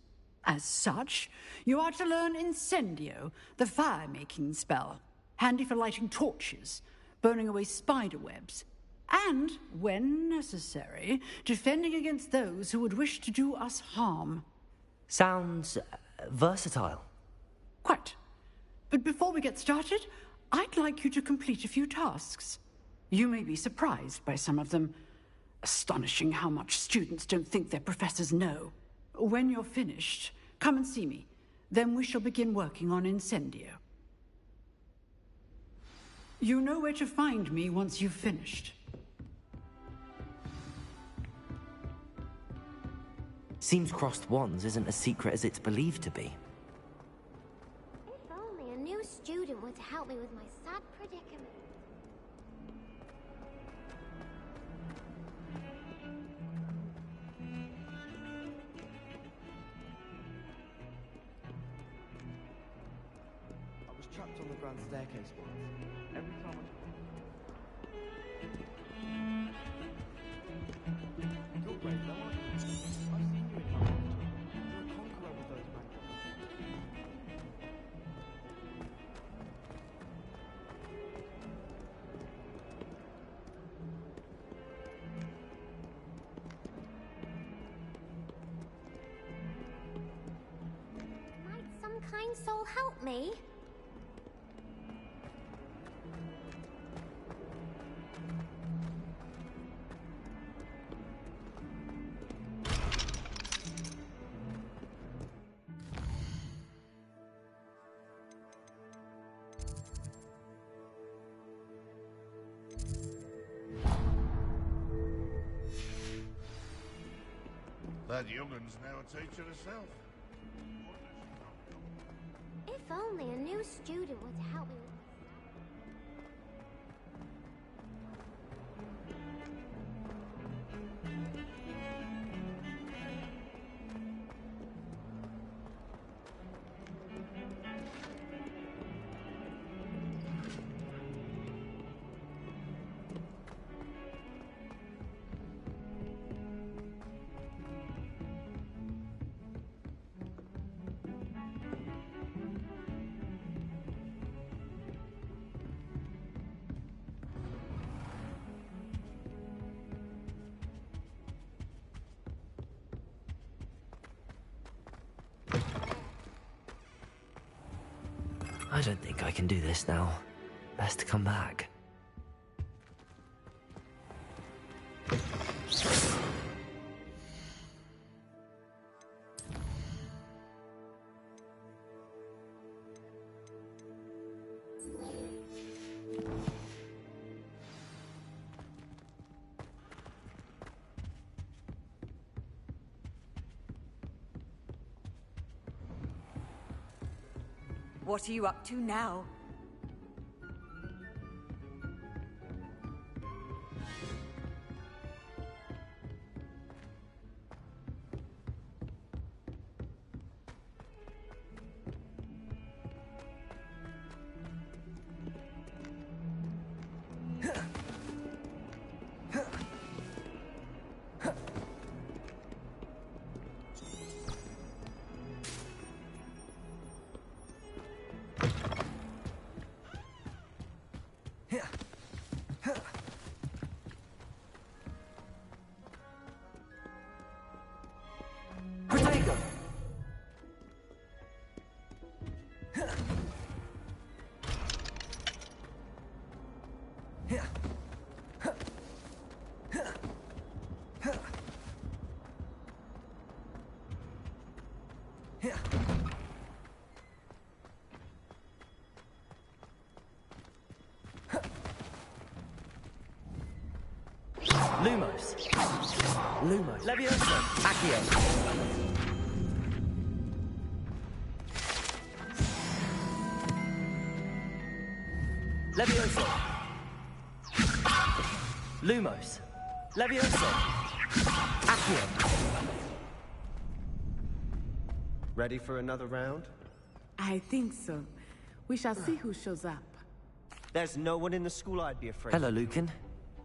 As such, you are to learn Incendio, the fire-making spell, handy for lighting torches, burning away spider webs, and, when necessary, defending against those who would wish to do us harm. Sounds versatile. Quite. But before we get started, I'd like you to complete a few tasks. You may be surprised by some of them. Astonishing how much students don't think their professors know. When you're finished, come and see me. Then we shall begin working on Incendio. You know where to find me once you've finished. Seems crossed wands isn't as secret as it's believed to be. If only a new student were to help me with my sad predicament. I was trapped on the grand staircase once. Every time You're brave though, aren't you? I've seen you in Hogwarts. You're a conqueror with those magic. Might some kind soul help me? That young'un's now a teacher herself. If only a new student were to help me with I don't think I can do this now. Best to come back. What are you up to now? Lumos. Lumos. Levioso. Accio. Levioso. Lumos. Levioso. Accio. Ready for another round? I think so. We shall see who shows up. There's no one in the school I'd be afraid Hello, of. Lucan.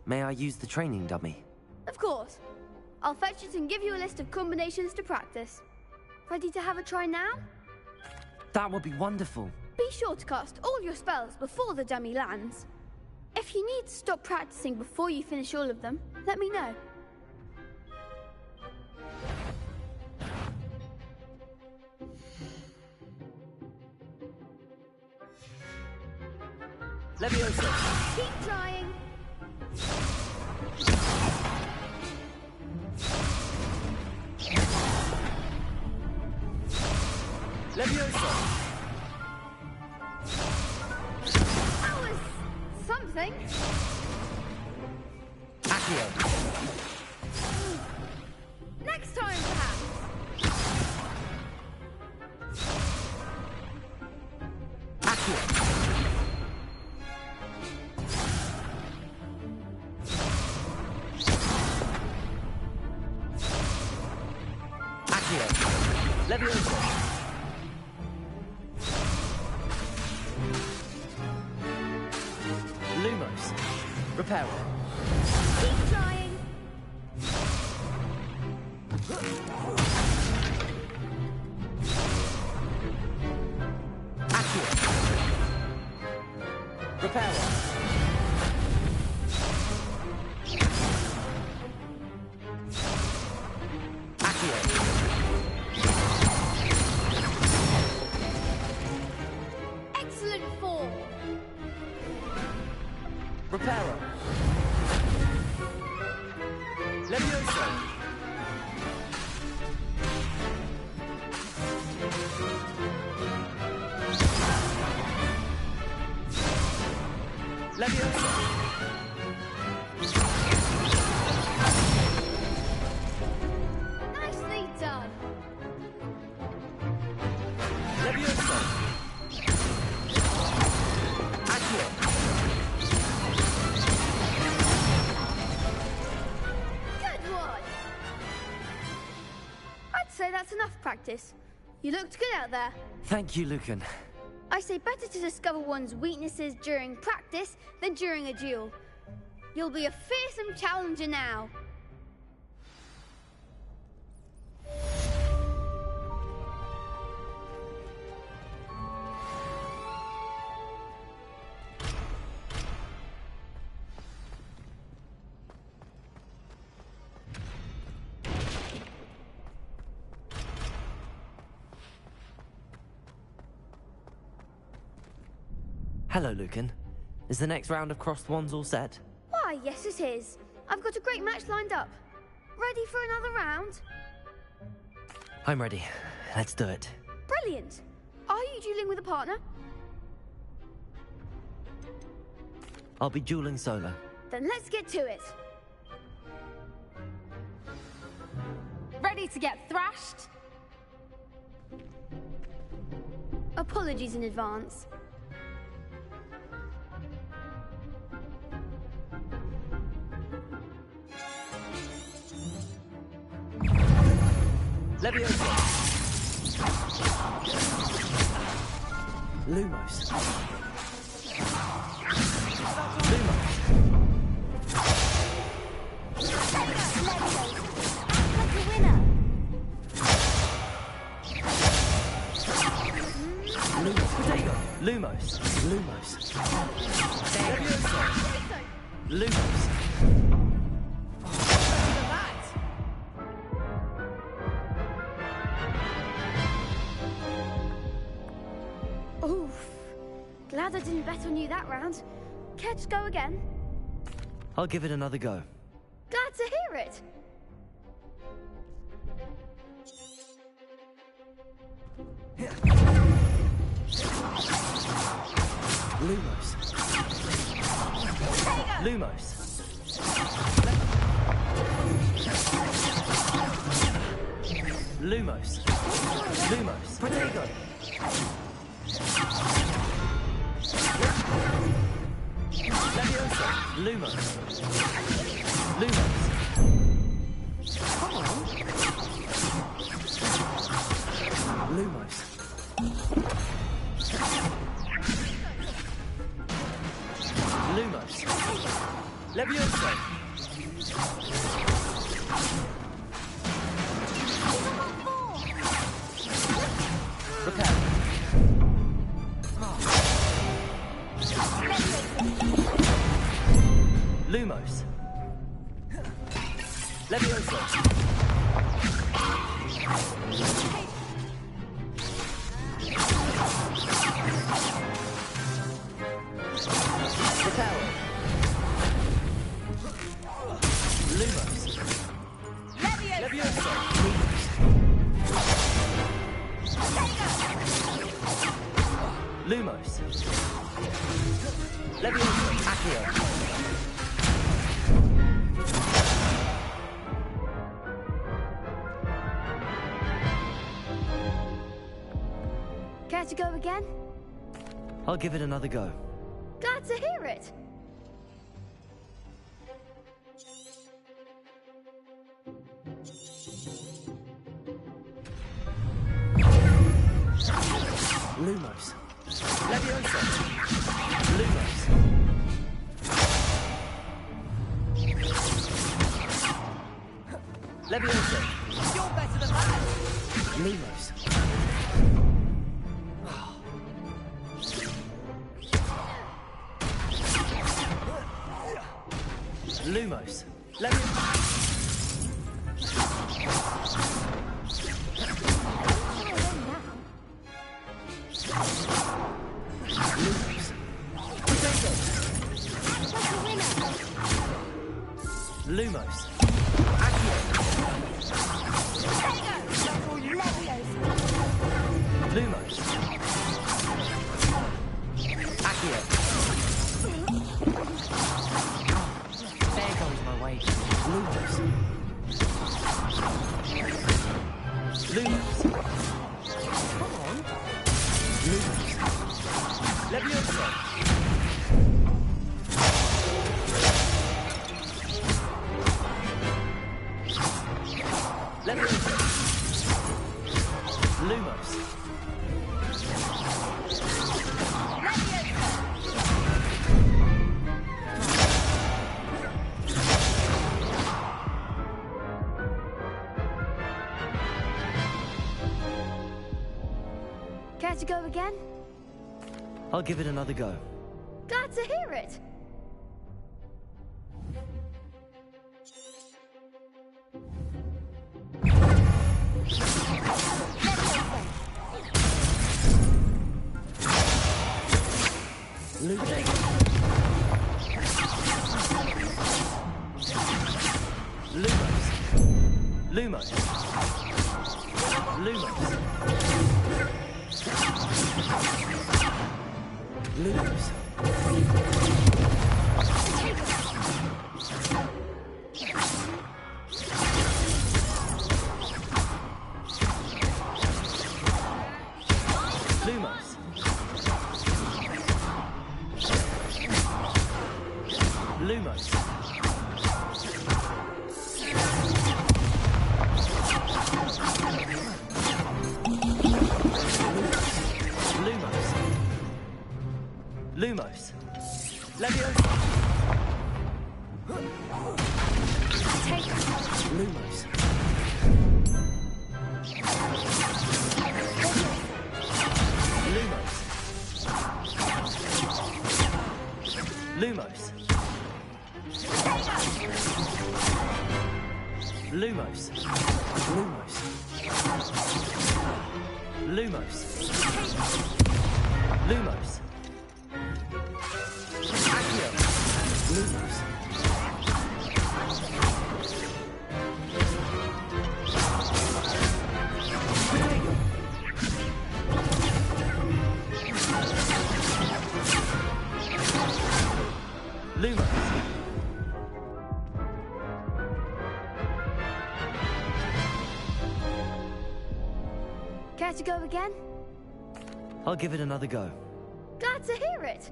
May I use the training dummy? Of course. I'll fetch it and give you a list of combinations to practice. Ready to have a try now? That would be wonderful. Be sure to cast all your spells before the dummy lands. If you need to stop practicing before you finish all of them, let me know. Leviosa! Keep trying! Leviosa! That was something. Accio! Next time, perhaps. Accio! Accio! Leviosa! Lumos. Reparo. Keep trying. Accio. Reparo. Accio. Excellent form. Reparo. Leviosa. Leviosa. Nicely done. Leviosa. Accio. Good one. I'd say that's enough practice. You looked good out there. Thank you, Lucan. I say better to discover one's weaknesses during practice than during a duel. You'll be a fearsome challenger now. Hello, Lucan. Is the next round of crossed wands all set? Why, yes it is. I've got a great match lined up. Ready for another round? I'm ready. Let's do it. Brilliant. Are you dueling with a partner? I'll be dueling solo. Then let's get to it. Ready to get thrashed? Apologies in advance. Leviosa. Lumos. Lumos. Like a winner. Lumos. Potato. Lumos. Lumos. Leviosa. Lumos. Oof. Glad I didn't bet on you that round. Care to go again? I'll give it another go. Glad to hear it. Lumos. Lumos. Lumos. Lumos. Protego. Leviosa. Lumos. Lumos. Lumos. Lumos. Leviosa. Lumos. Levioso. Repel. Lumos. Levioso. Lumos. Levioso. Accio. Care to go again? I'll give it another go. Glad to hear it. Lumos. Levioso. Lumos. Levioso. You're better than that. Lumos. Lumos. Lumos. Accio. Lumos. Accio. There goes my wager. Lumos. Lumos. Come on. Lumos. Levioso. Levioso. Lumos. Care to go again? I'll give it another go. Glad to hear it. Lumos. Lumos. Lumos. Lumos. Lumos. Lumos. Lumos. Levioso. Lumos. Lumos. Lumos. Lumos. Lumos. Lumos. Accio. Lumos. Lumos. Care to go again? I'll give it another go. Glad to hear it.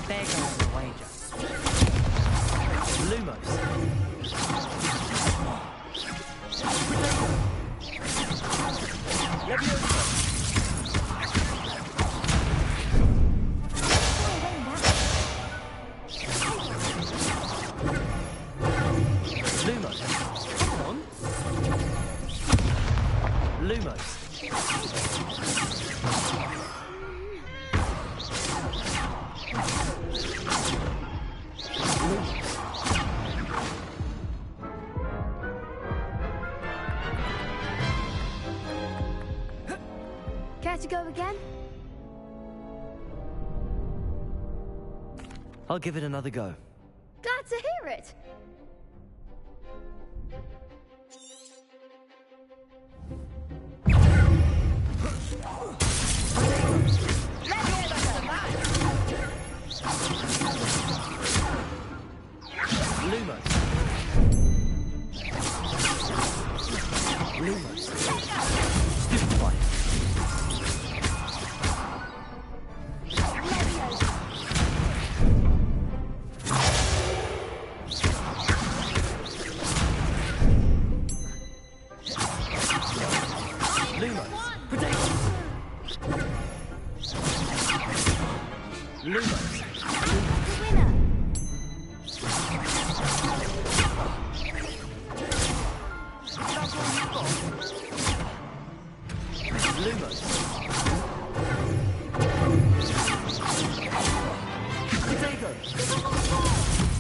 There goes the wager. Lumos. Levioso. Lumos. Come on. Lumos. Care to go again? I'll give it another go. Glad to hear it. Lumos. Lumos. Stupefy. Lumos. Potato. Lumos. Lumos. Potato.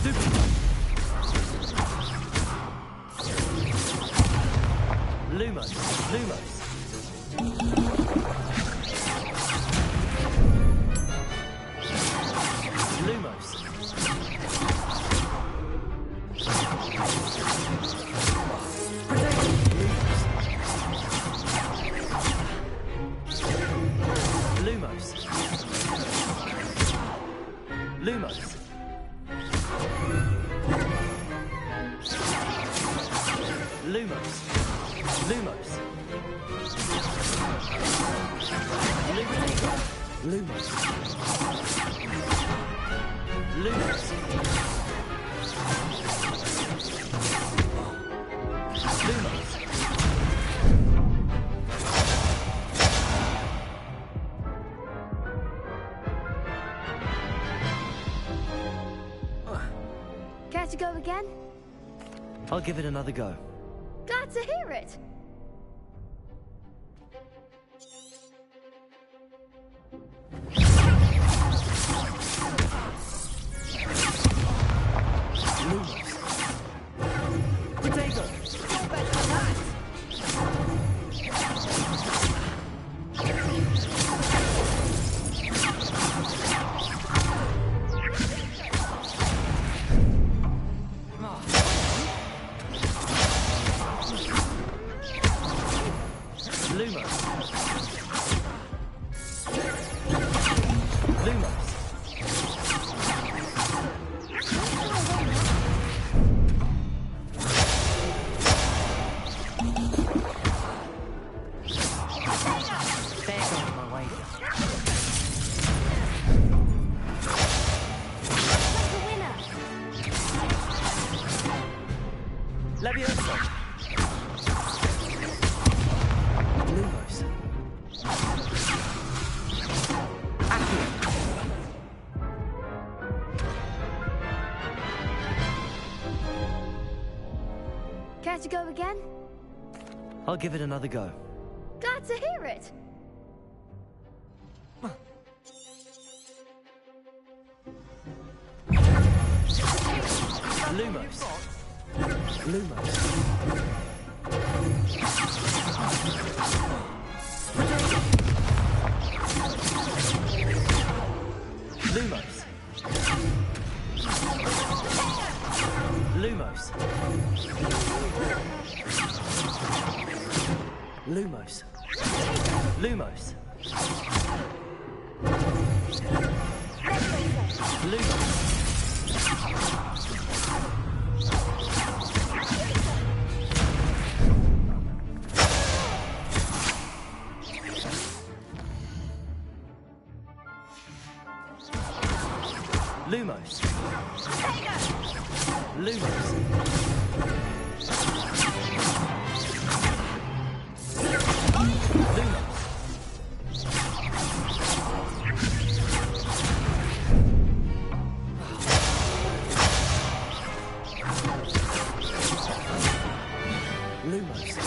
Super. Lumos. Lumos. Lumos. Lumos. Lumos. Lumos. Lumos. Lumos. Lumos. Lumos. Care to go again? I'll give it another go. Glad to hear it. Lumos. Potato. You're better than that. Lumos. Lumos. There goes my wager. The winner. Levioso. Lumos. Accio. Care to go again? I'll give it another go. Glad to hear it. Lumos. Lumos. Lumos. Lumos. Lumos. Lumos. Lumos. Lumos. Lumos. Lumos.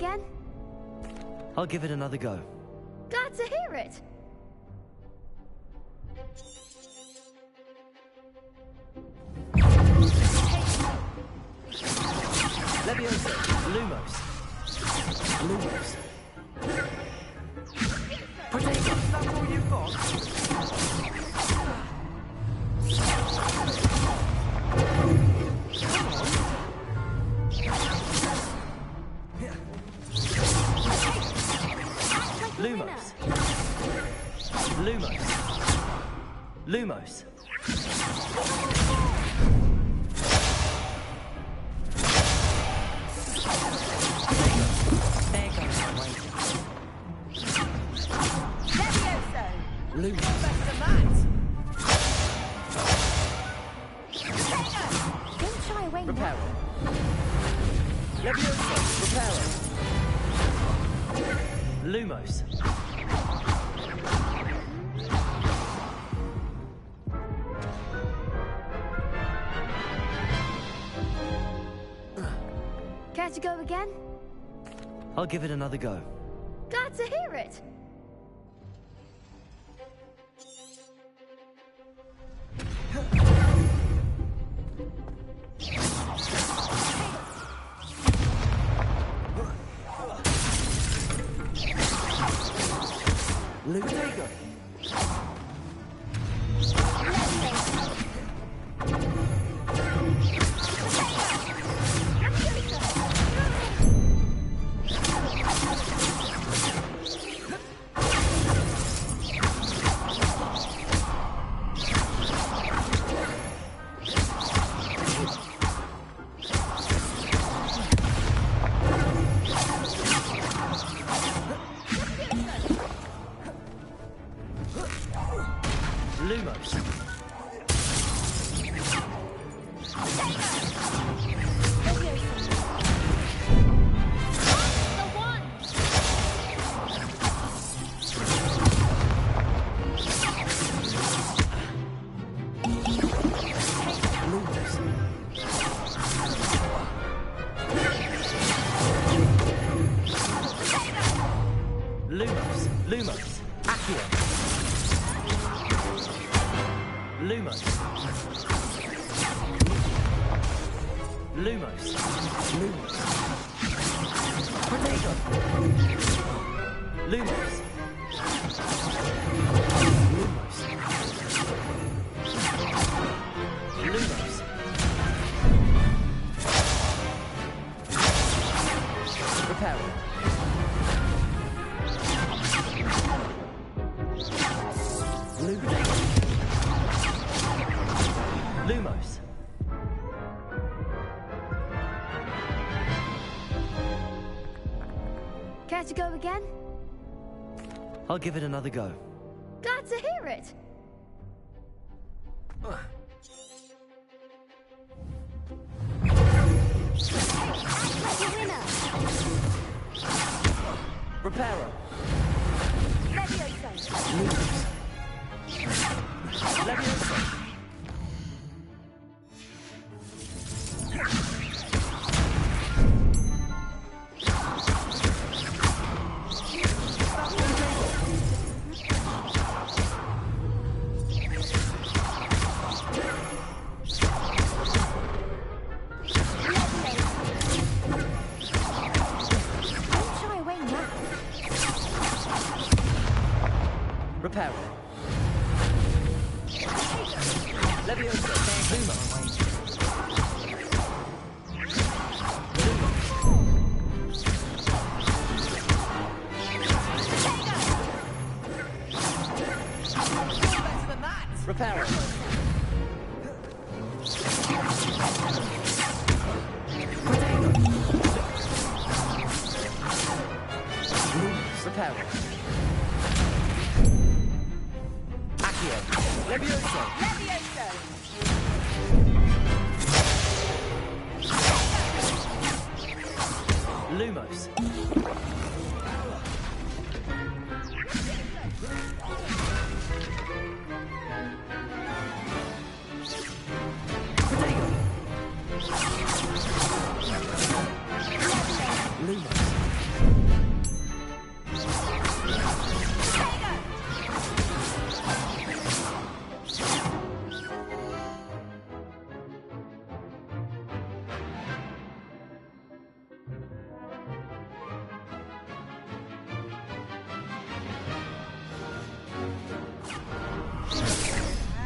again? I'll give it another go. Glad to hear it. Leviosa, Lumos. Lumos. Protego, is that all you've got? Lumos. Lumos. Lumos. There goes my way. Levioso! Lumos. Better Matt! Don't shy away now. Reparo. Leviosa, Reparo. Lumos. Care to go again? I'll give it another go. Glad to hear it. Lutego. Lumos. Lumos. Lumos. Accio. Lumos. Lumos. Lumos. Protego. Lumos. Lumos. Lumos. Reparo. Lumos. Lumos. Care to go again? I'll give it another go. Glad to hear it. Reparo. Levioso. Lumos. Leviosa. Don't shy away now. Reparo. Leviosa. Lumos. Better than that! Reparo. Protego. Lumos. Reparo. Accio. Leviosa. Levioso! Lumos. Protego. Lumos.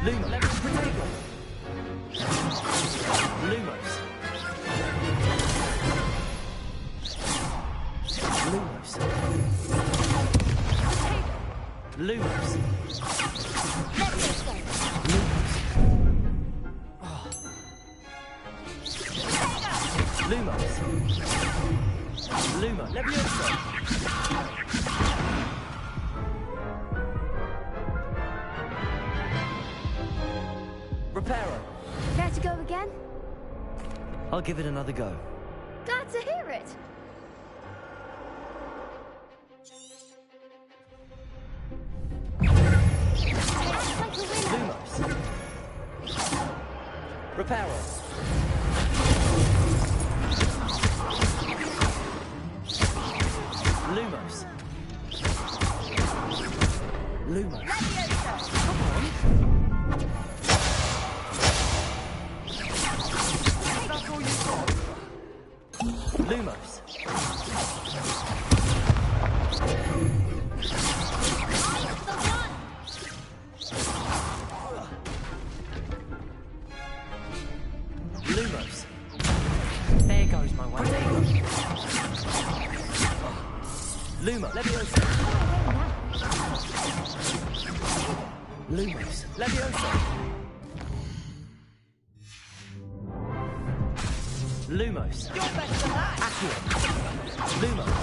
Lumos. Protego. Lumos. Lumos. Lumos. Lumos. Luma. Levioso. Reparo. Care to go again? I'll give it another go. Glad to hear it. Lumos. Reparo. Lumos. Lumos. Come on. That's all you've got? Lumos. Lumos. There goes my one. Luma. Levioso. Lumos. Levioso. Lumos. You're better than that. Accio. Lumos.